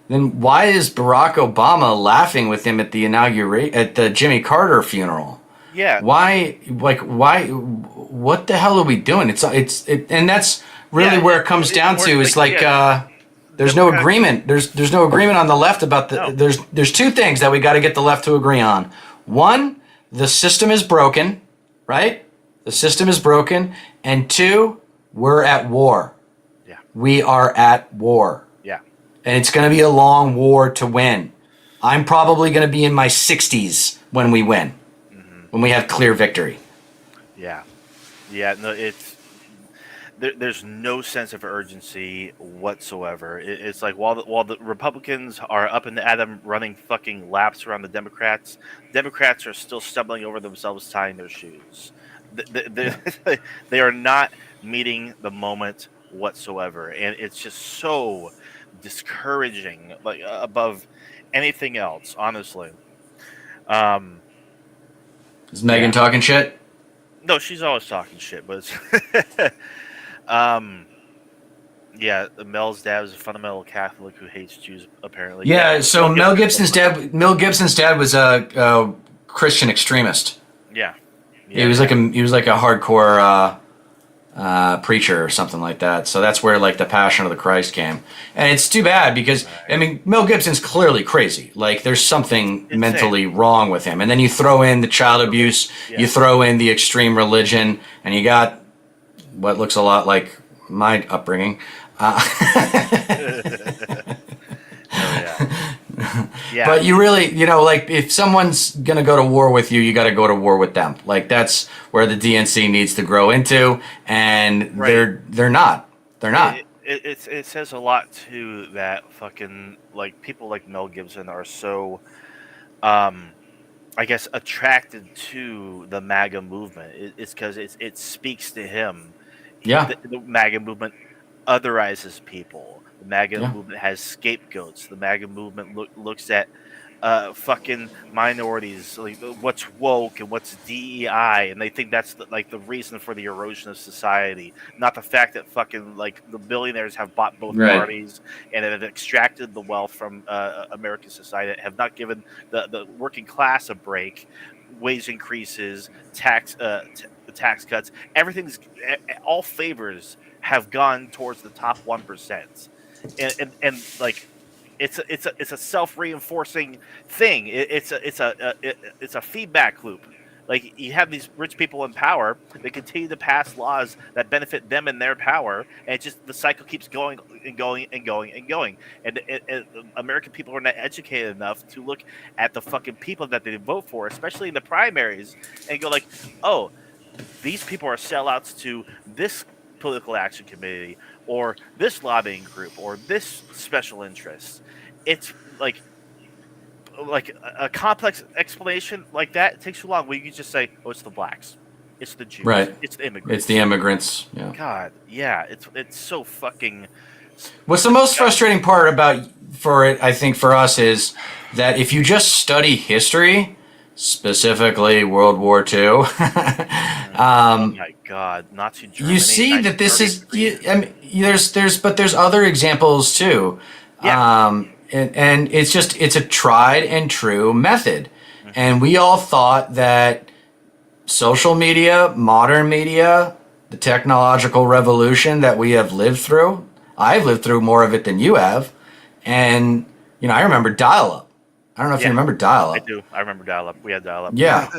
then why is Barack Obama laughing with him at the Jimmy Carter funeral? Yeah. Why? What the hell are we doing? And that's really where it comes down to. Is there's no agreement. There's no agreement on the left about There's two things that we got to get the left to agree on. One, the system is broken, right? The system is broken, and two, we're at war. Yeah. We are at war. Yeah. And it's going to be a long war to win. I'm probably going to be in my 60s when we win, when we have clear victory. Yeah. Yeah, no, there's no sense of urgency whatsoever. It's like while the Republicans are up in the atom running fucking laps around the Democrats are still stumbling over themselves tying their shoes. They are not meeting the moment whatsoever, and it's just so discouraging, like above anything else, honestly. Is Megan talking shit? No, she's always talking shit, but it's Mel's dad was a fundamental Catholic who hates Jews, apparently. Yeah, so Mel Gibson's dad was a Christian extremist. Yeah. He was like a hardcore preacher or something like that. So that's where like the Passion of the Christ came. And it's too bad because Mel Gibson's clearly crazy. Like there's something mentally wrong with him. And then you throw in the child abuse, you throw in the extreme religion, and you got what looks a lot like my upbringing. But you really, like if someone's going to go to war with you, you got to go to war with them. Like that's where the DNC needs to grow into, and they're not. They're not. It says a lot too that fucking like people like Mel Gibson are so, I guess, attracted to the MAGA movement. It's because it speaks to him. Yeah. The MAGA movement otherizes people. The MAGA movement has scapegoats. The MAGA movement looks at fucking minorities, like what's woke and what's DEI, and they think that's the reason for the erosion of society, not the fact that fucking like the billionaires have bought both parties and have extracted the wealth from American society, have not given the working class a break, wage increases, tax cuts, all favors have gone towards the top 1%, and like. It's a self-reinforcing thing. It's a feedback loop. Like you have these rich people in power, they continue to pass laws that benefit them and their power, and the cycle keeps going and going and going and going. And American people are not educated enough to look at the fucking people that they vote for, especially in the primaries, and go like, oh, these people are sellouts to this political action committee or this lobbying group or this special interest. It's like a complex explanation like that. It takes too long. Where you just say, "Oh, it's the blacks, it's the Jews, it's the immigrants, it's the immigrants." Yeah. God, yeah, it's so fucking. What's the most frustrating part I think for us is that if you just study history, specifically World War II, oh my God, Nazi Germany. You see that this is. There's other examples too. Yeah. And it's a tried and true method. Mm-hmm. And we all thought that social media, modern media, the technological revolution that we have lived through, I've lived through more of it than you have. And, I remember dial-up. I don't know if you remember dial-up. I do. I remember dial-up. We had dial-up. Yeah.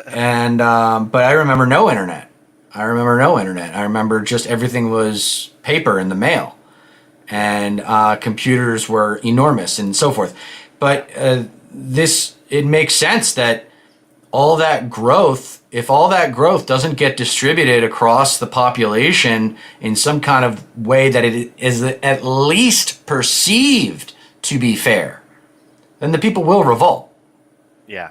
And, but I remember no internet. I remember just everything was paper in the mail. And computers were enormous and so forth. But it makes sense that all that growth, if all that growth doesn't get distributed across the population in some kind of way that it is at least perceived to be fair, then the people will revolt. Yeah.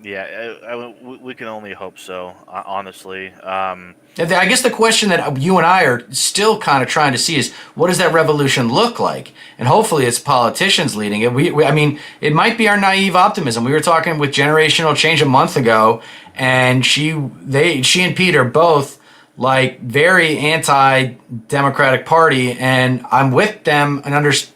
Yeah, we can only hope so, honestly. I guess the question that you and I are still kind of trying to see is, what does that revolution look like? And hopefully it's politicians leading it. I mean, it might be our naive optimism. We were talking with Generational Change a month ago, and she and Pete are both like very anti-democratic party, and I'm with them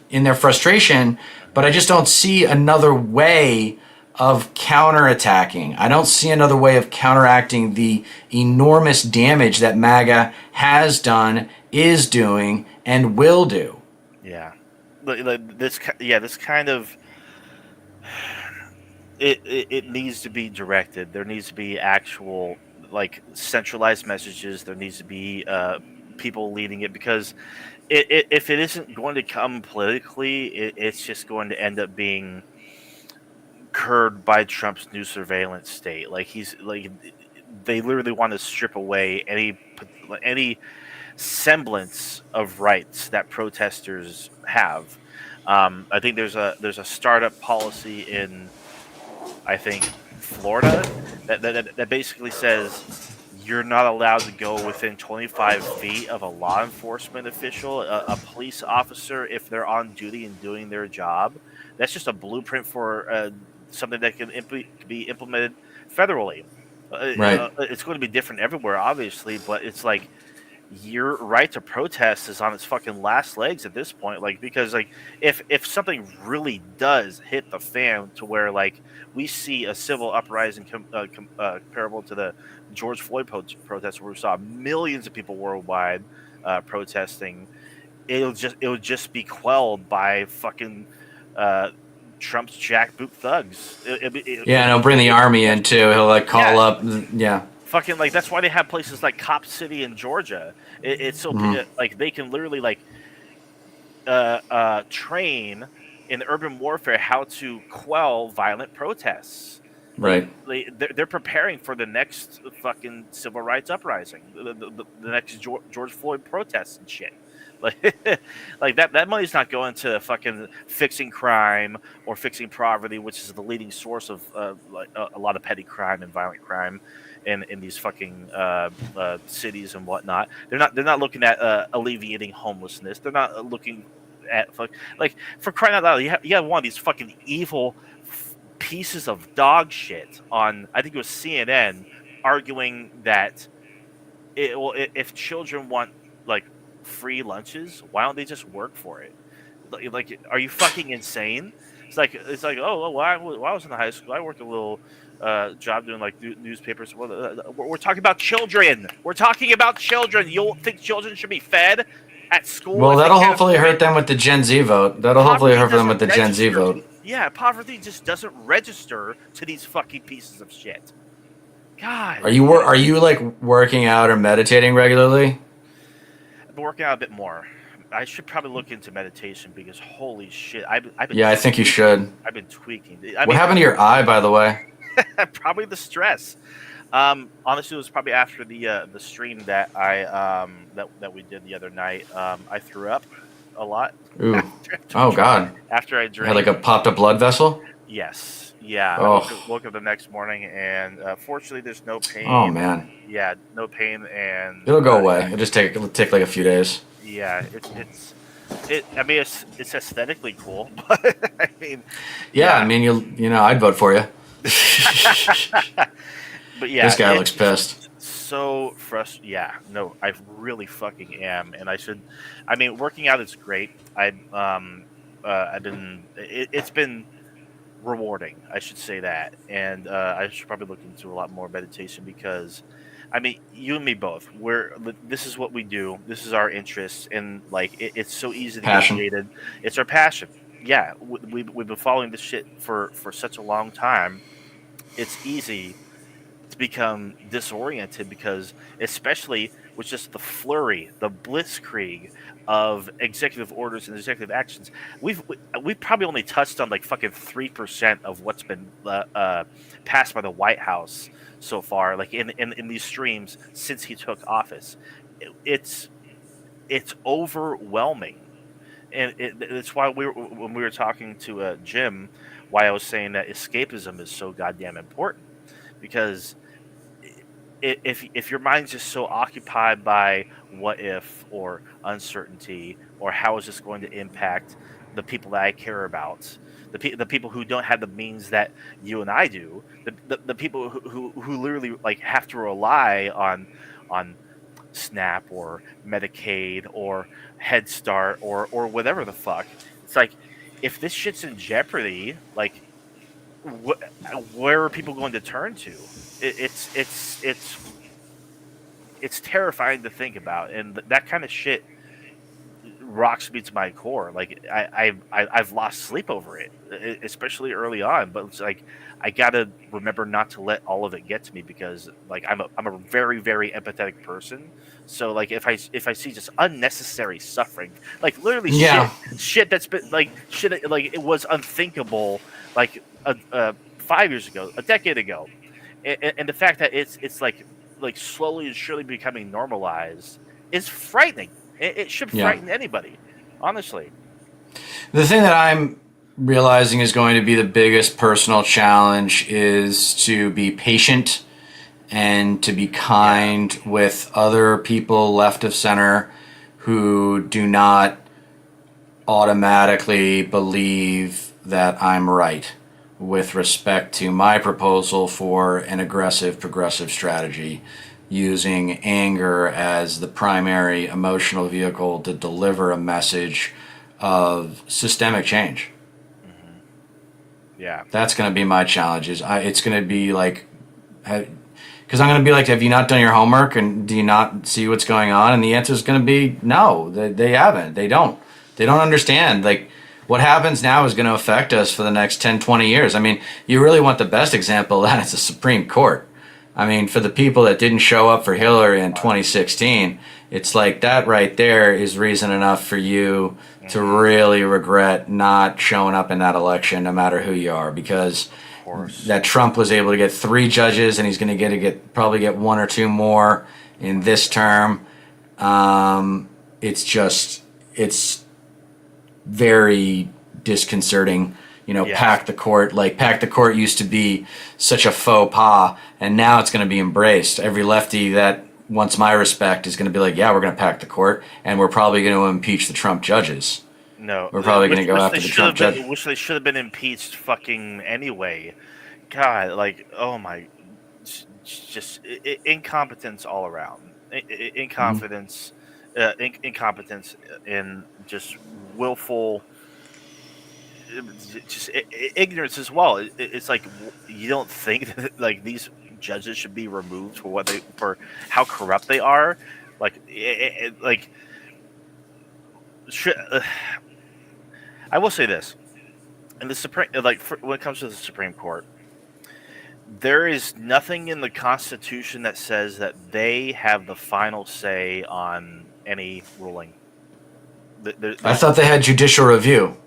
in their frustration, but I just don't see another way of counterattacking. I don't see another way of counteracting the enormous damage that MAGA has done, is doing, and will do. Yeah, this kind of it needs to be directed. There needs to be actual like centralized messages. There needs to be people leading it, because if it isn't going to come politically, it's just going to end up being curbed by Trump's new surveillance state. Like they literally want to strip away any semblance of rights that protesters have. I think there's a startup policy in, I think, Florida that basically says you're not allowed to go within 25 feet of a law enforcement official, a police officer, if they're on duty and doing their job. That's just a blueprint for something that can be implemented federally. Right. It's going to be different everywhere, obviously, but it's like your right to protest is on its fucking last legs at this point. Like, because like if something really does hit the fan to where like we see a civil uprising comparable to the George Floyd protests, where we saw millions of people worldwide protesting, it'll just be quelled by fucking Trump's jackboot thugs. And he'll bring the army in too. He'll like call up. Yeah. Fucking like that's why they have places like Cop City in Georgia. It's so like they can literally like train in urban warfare how to quell violent protests. Right. They're preparing for the next fucking civil rights uprising, the next George Floyd protests and shit. Like that money's not going to fucking fixing crime or fixing poverty, which is the leading source of like a lot of petty crime and violent crime in these fucking cities and whatnot. They're not looking at alleviating homelessness. They're not looking at like, for crying out loud. You have one of these fucking evil pieces of dog shit on, I think it was CNN, arguing that if children want like free lunches, why don't they just work for it? Like, are you fucking insane? It's like oh, well, I was in high school, I worked a little job doing like newspapers. We're talking about children. We're talking about children. You don't think children should be fed at school? Well, that'll hopefully hurt them with the Gen Z vote. Yeah, poverty just doesn't register to these fucking pieces of shit. God. Are you like working out or meditating regularly? I've been working out a bit more. I should probably look into meditation, because holy shit, I've been I think you should. I've been tweaking. What happened to your eye, by the way? Probably the stress. Honestly, it was probably after the stream that that we did the other night. I threw up a lot. Ooh. God. After I You drank. had like a popped up blood vessel? Yes. Yeah. Oh. I woke up the next morning, and fortunately, there's no pain. Oh man. Yeah, no pain, and It'll go away. It'll take like a few days. Yeah, I mean, it's aesthetically cool, but I mean. Yeah, I mean, you know, I'd vote for you. But yeah, this guy looks pissed. So frustrated. Yeah, no, I really fucking am, and I should. I mean, working out is great. I've been. It's been rewarding, I should say that, and I should probably look into a lot more meditation, because, I mean, you and me both. This is what we do. This is our interest, and like it's so easy to get created. It's our passion. Yeah, we've been following this shit for such a long time. It's easy to become disoriented because, especially with just the flurry, the blitzkrieg of executive orders and executive actions, we've probably only touched on like fucking 3% of what's been passed by the White House so far, like in these streams since he took office. It's overwhelming, and it's why when we were talking to Jim, why I was saying that escapism is so goddamn important, because if your mind's just so occupied by what if or uncertainty or how is this going to impact the people that I care about, the people who don't have the means that you and I do, the people who literally like have to rely on SNAP or Medicaid or Head Start or whatever the fuck. It's like, if this shit's in jeopardy, like where are people going to turn to? It's terrifying to think about, and that kind of shit rocks me to my core. Like I've lost sleep over it, especially early on. But it's like I gotta remember not to let all of it get to me, because like I'm a very, very empathetic person. So like if I see just unnecessary suffering, like literally shit that's been like shit like it was unthinkable like 5 years ago, a decade ago, and the fact that it's like slowly and surely becoming normalized is frightening. It should frighten anybody, honestly. The thing that I'm realizing is going to be the biggest personal challenge is to be patient and to be kind with other people left of center who do not automatically believe that I'm right with respect to my proposal for an aggressive progressive strategy, using anger as the primary emotional vehicle to deliver a message of systemic change. Mm-hmm. Yeah, that's going to be my challenge. It's going to be like, because I'm going to be like, have you not done your homework, and do you not see what's going on? And the answer is going to be no. They haven't. They don't understand. Like, what happens now is going to affect us for the next 10, 20 years. I mean, you really want the best example of that, it's the Supreme Court. I mean, for the people that didn't show up for Hillary in 2016, it's like that right there is reason enough for you to really regret not showing up in that election, no matter who you are, because that Trump was able to get 3 judges, and he's going to probably get 1 or 2 more in this term. It's very disconcerting. Pack the court. Like, pack the court used to be such a faux pas, and now it's going to be embraced. Every lefty that wants my respect is going to be like, yeah, we're going to pack the court, and we're probably going to impeach the Trump judges. No, we're probably going to go after the Trump judges. Wish they should have been impeached fucking anyway. God, like, oh my, just incompetence all around. Incompetence, incompetence in just willful, just ignorance as well. It's like, you don't think that like these judges should be removed for how corrupt they are. Like, I will say this: in the Supreme, when it comes to the Supreme Court, there is nothing in the Constitution that says that they have the final say on any ruling. I thought they had judicial review.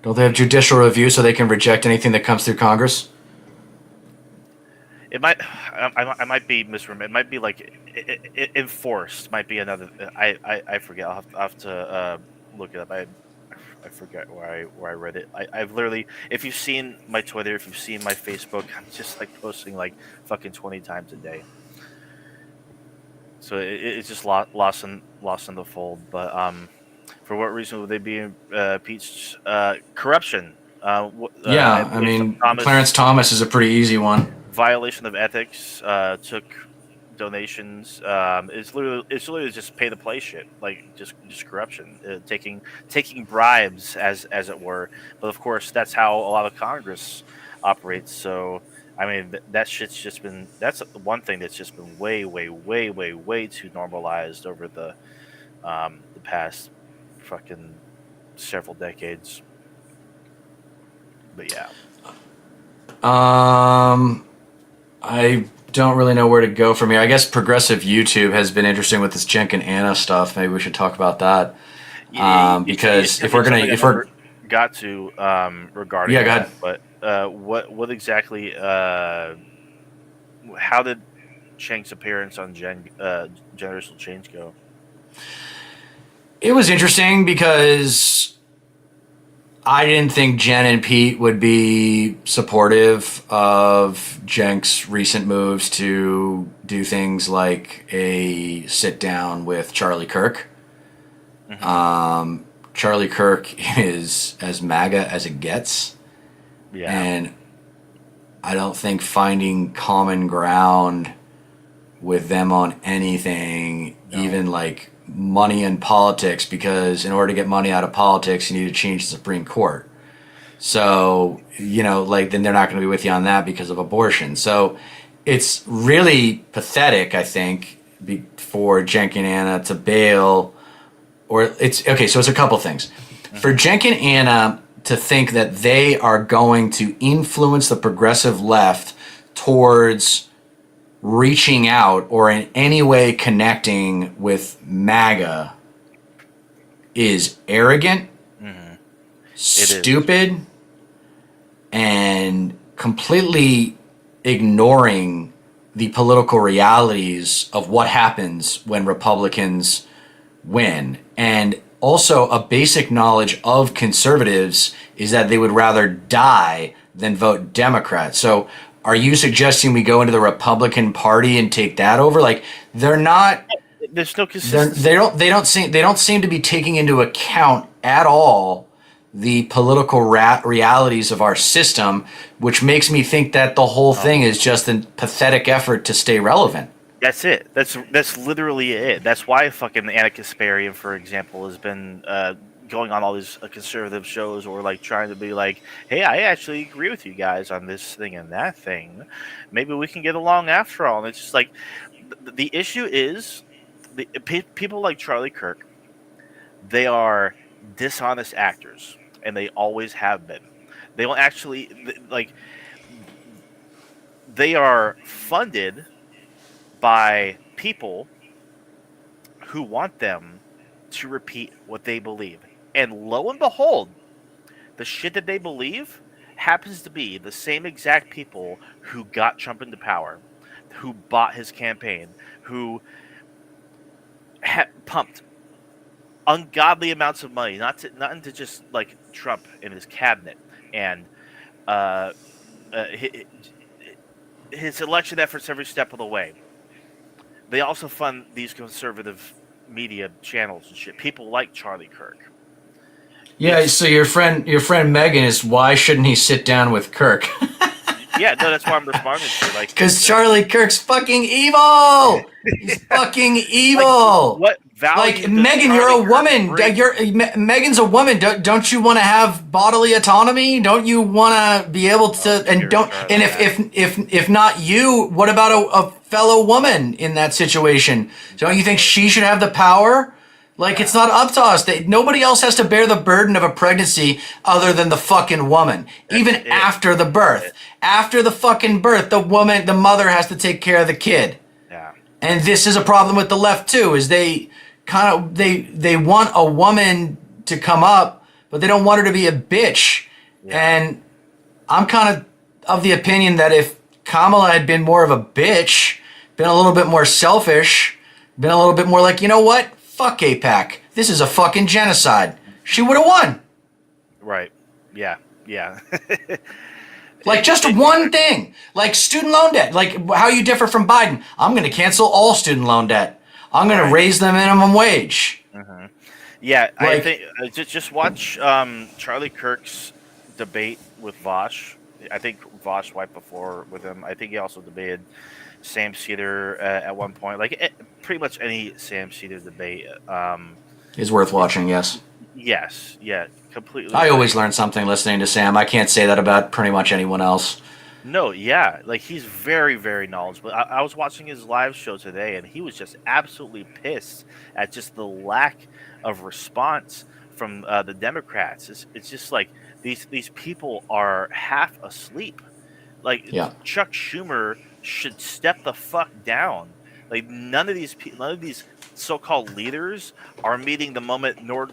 Don't they have judicial review so they can reject anything that comes through Congress? It might. I might be misremembering. It might be like enforced. Might be another. I forget. I'll have to look it up. I forget where I read it. I've literally, if you've seen my Twitter, if you've seen my Facebook, I'm just like posting like fucking 20 times a day. So it's just lost in the fold. But for what reason would they be impeached? Corruption. I mean, Clarence Thomas is a pretty easy one. Violation of ethics. Took donations. It's literally just pay to play shit, like just corruption, taking bribes as it were. But of course, that's how a lot of Congress operates. So I mean, that's one thing that's just been way too normalized over the past fucking several decades. But yeah. I don't really know where to go from here. I guess progressive YouTube has been interesting with this Cenk and Anna stuff. Maybe we should talk about that. Because if we're gonna, if we're got to regarding Yeah, go that, ahead. but what exactly? How did Shank's appearance on Generational Change go? It was interesting because I didn't think Jen and Pete would be supportive of Cenk's recent moves to do things like a sit down with Charlie Kirk. Charlie Kirk is as MAGA as it gets. Yeah. And I don't think finding common ground with them on anything, even like money in politics, because in order to get money out of politics, you need to change the Supreme Court. So, like, then they're not going to be with you on that because of abortion. So it's really pathetic, I think, for Cenk and Anna to bail. Or it's okay, so it's a couple things. For Cenk and Anna to think that they are going to influence the progressive left towards reaching out or in any way connecting with MAGA is arrogant, stupid, and completely ignoring the political realities of what happens when Republicans win. And also a basic knowledge of conservatives is that they would rather die than vote Democrat. So are you suggesting we go into the Republican Party and take that over? Like, they're not. There's no consistency. They don't seem to be taking into account at all the political realities of our system, which makes me think that the whole thing is just a pathetic effort to stay relevant. That's it. That's literally it. That's why fucking Anna Kasparian, for example, has been going on all these conservative shows, or like trying to be like, hey, I actually agree with you guys on this thing and that thing. Maybe we can get along after all. And it's just like the issue is people like Charlie Kirk. They are dishonest actors, and they always have been. They don't actually like. They are funded by people who want them to repeat what they believe. And lo and behold, the shit that they believe happens to be the same exact people who got Trump into power, who bought his campaign, who pumped ungodly amounts of money, not into just like Trump and his cabinet and his election efforts every step of the way. They also fund these conservative media channels and shit. People like Charlie Kirk. Yeah, so your friend Megan is, why shouldn't he sit down with Kirk? Yeah, no, that's why I'm responding to. Like, because Charlie Kirk's fucking evil. He's fucking evil. Like, what value? Like, Megan, you're a woman. Megan's a woman. Don't you want to have bodily autonomy? Don't you want to be able to? If not you, what about a fellow woman in that situation? Don't you think she should have the power? Like, it's not up to us. Nobody else has to bear the burden of a pregnancy other than the fucking woman. Even after the birth. After the fucking birth, the mother has to take care of the kid. Yeah. And this is a problem with the left too, is they want a woman to come up, but they don't want her to be a bitch. Yeah. And I'm kind of the opinion that if Kamala had been more of a bitch, been a little bit more selfish, been a little bit more like, you know what? Fuck AIPAC. This is a fucking genocide. She would have won. Right. Yeah. Yeah. Like, just one thing. Like student loan debt. Like, how you differ from Biden. I'm going to cancel all student loan debt. I'm going to raise the minimum wage. Mm-hmm. Yeah, like, I think just watch Charlie Kirk's debate with Vosh. I think Vosh wiped before with him. I think he also debated Sam Cedar at one point. Like, pretty much any Sam Cedar debate is worth watching. Yes. Yes. Yeah. Completely. I always learn something listening to Sam. I can't say that about pretty much anyone else. No. Yeah. Like, he's very, very knowledgeable. I was watching his live show today, and he was just absolutely pissed at just the lack of response from the Democrats. It's just like these people are half asleep. Like Yeah. Chuck Schumer should step the fuck down. Like none of these so-called leaders are meeting the moment. Nor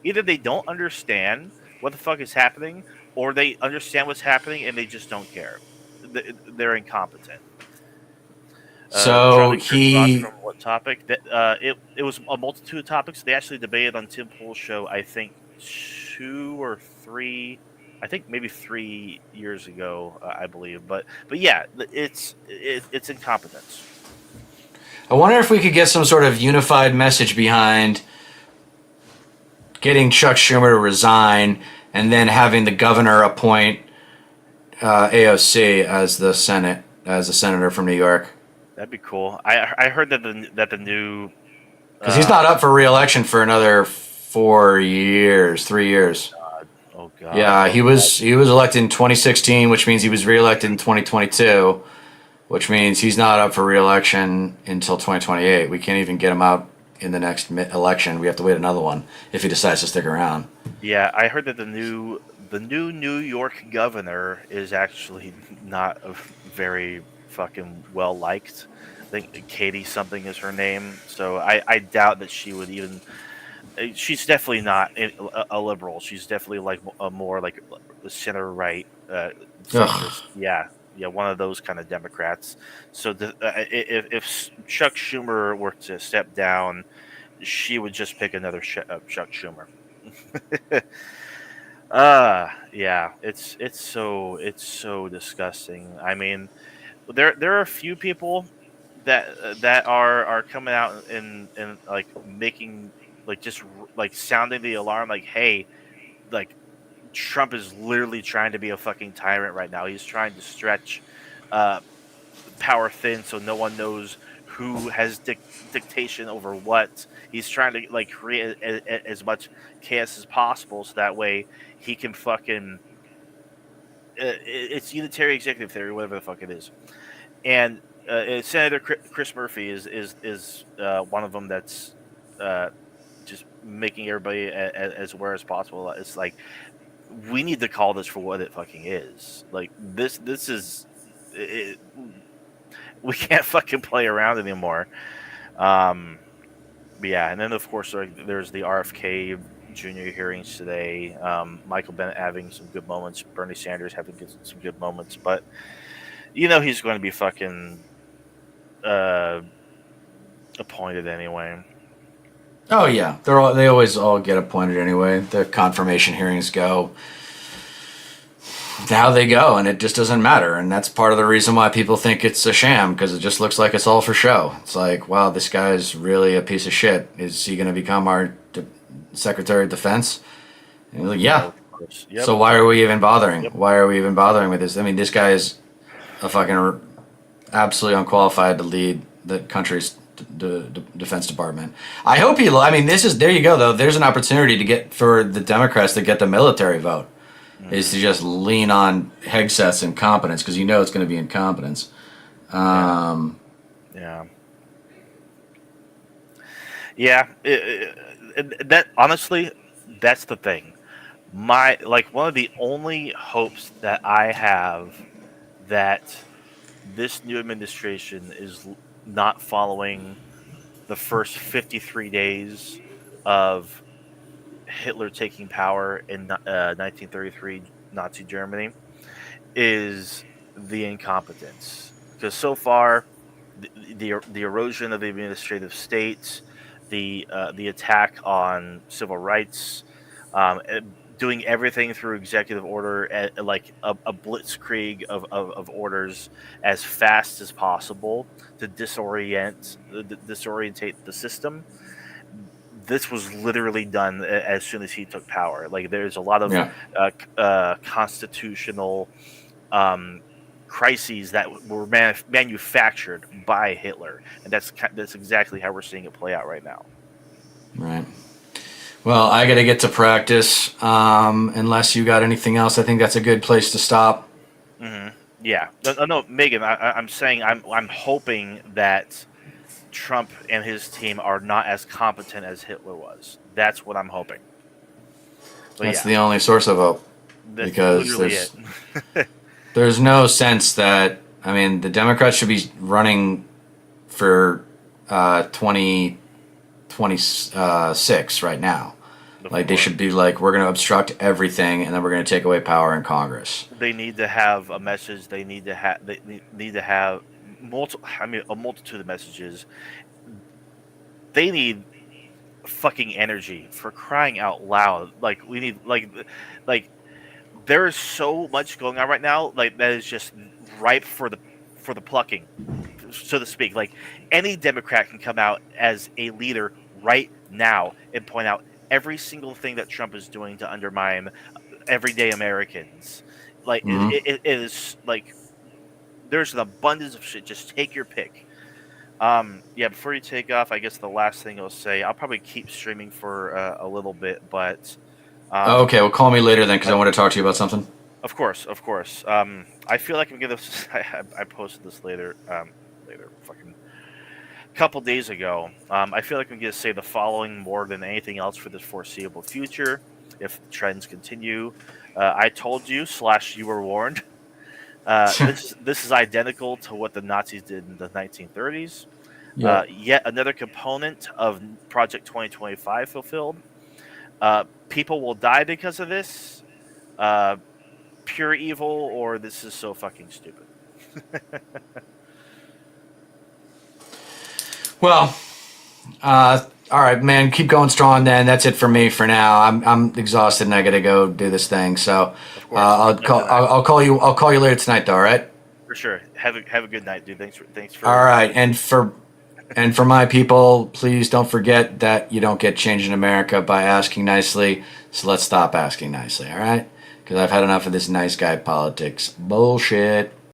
either they don't understand what the fuck is happening, or they understand what's happening and they just don't care. They're incompetent. Trying So to Chris Ross he from what topic? That it was a multitude of topics. They actually debated on Tim Pool's show. I think 2 or 3. I think maybe 3 years ago. I believe, but yeah, it's incompetence. I wonder if we could get some sort of unified message behind getting Chuck Schumer to resign and then having the governor appoint AOC as the senator from New York. That'd be cool. I heard that the new Because he's not up for re-election for another 4 years, 3 years. oh god. Yeah, he was elected in 2016, which means he was re-elected in 2022, which means he's not up for re-election until 2028. We can't even get him out in the next election. We have to wait another one if he decides to stick around. Yeah, I heard that the new New York governor is actually not very fucking well liked. I think Katie something is her name. So I doubt that she would even. She's definitely not a liberal. She's definitely like a more like center right. Yeah, one of those kind of Democrats. So if Chuck Schumer were to step down, she would just pick another Chuck Schumer. Yeah, it's so disgusting. I mean, there are a few people that are coming out and like making like just like sounding the alarm, like, hey, like Trump is literally trying to be a fucking tyrant right now. He's trying to stretch power thin so no one knows who has dictation over what. He's trying to like create as much chaos as possible so that way he can fucking it's unitary executive theory, whatever the fuck it is. And Senator Chris Murphy is one of them that's just making everybody as aware as possible. It's like we need to call this for what it fucking is. Like this is we can't fucking play around anymore. Yeah, and then of course there's the RFK Jr. hearings today. Michael Bennet having some good moments, Bernie Sanders having some good moments, but he's going to be fucking appointed anyway. Oh yeah, they always all get appointed anyway. The confirmation hearings go how they go, and it just doesn't matter. And that's part of the reason why people think it's a sham, because it just looks like it's all for show. It's like, wow, this guy's really a piece of shit. Is he going to become our Secretary of Defense? And he's like, yeah. Yep. So why are we even bothering? Yep. Why are we even bothering with this? I mean, this guy is a fucking absolutely unqualified to lead the country's Defense Department. I hope he. I mean, there you go though. There's an opportunity for the Democrats to get the military vote. Is to just lean on Hegseth's incompetence, because it's going to be incompetence. Yeah. That honestly, that's the thing. One of the only hopes that I have that this new administration is not following the first 53 days of Hitler taking power in 1933 Nazi Germany is the incompetence, because so far the erosion of the administrative state, the attack on civil rights, doing everything through executive order, like a blitzkrieg of orders as fast as possible to disorientate the system. This was literally done as soon as he took power. Like there's a lot of constitutional crises that were manufactured by Hitler, and that's exactly how we're seeing it play out right now. Right. Well, I got to get to practice. Unless you got anything else, I think that's a good place to stop. Mm-hmm. Yeah. No, Megan. I'm saying I'm hoping that Trump and his team are not as competent as Hitler was. That's what I'm hoping. But that's the only source of hope, because there's no sense that, I mean, the Democrats should be running for 2026 right now. Like, they should be like, we're going to obstruct everything, and then we're going to take away power in Congress. They need to have a message. They need to have. They need to have a multitude of messages. They need fucking energy, for crying out loud. Like, we need like there is so much going on right now. Like, that is just ripe for the plucking, so to speak. Like, any Democrat can come out as a leader right now and point out every single thing that Trump is doing to undermine everyday Americans. Like, it is like, there's an abundance of shit. Just take your pick. Yeah, before you take off, I guess the last thing I'll say, I'll probably keep streaming for a little bit, but okay, well, call me later then, because I want to talk to you about something. Of course. I feel like I'm gonna. I posted this later fucking couple days ago. I feel like I'm going to say the following more than anything else for this foreseeable future, if trends continue. I told you / you were warned. This is identical to what the Nazis did in the 1930s. Yeah. Yet another component of Project 2025 fulfilled. People will die because of this. Pure evil, or this is so fucking stupid. Well, all right, man. Keep going strong. Then that's it for me for now. I'm exhausted and I gotta go do this thing. So I'll call you later tonight, though. All right. For sure. Have a good night, dude. Thanks for. All right, and for my people, please don't forget that you don't get change in America by asking nicely. So let's stop asking nicely. All right, because I've had enough of this nice guy politics bullshit.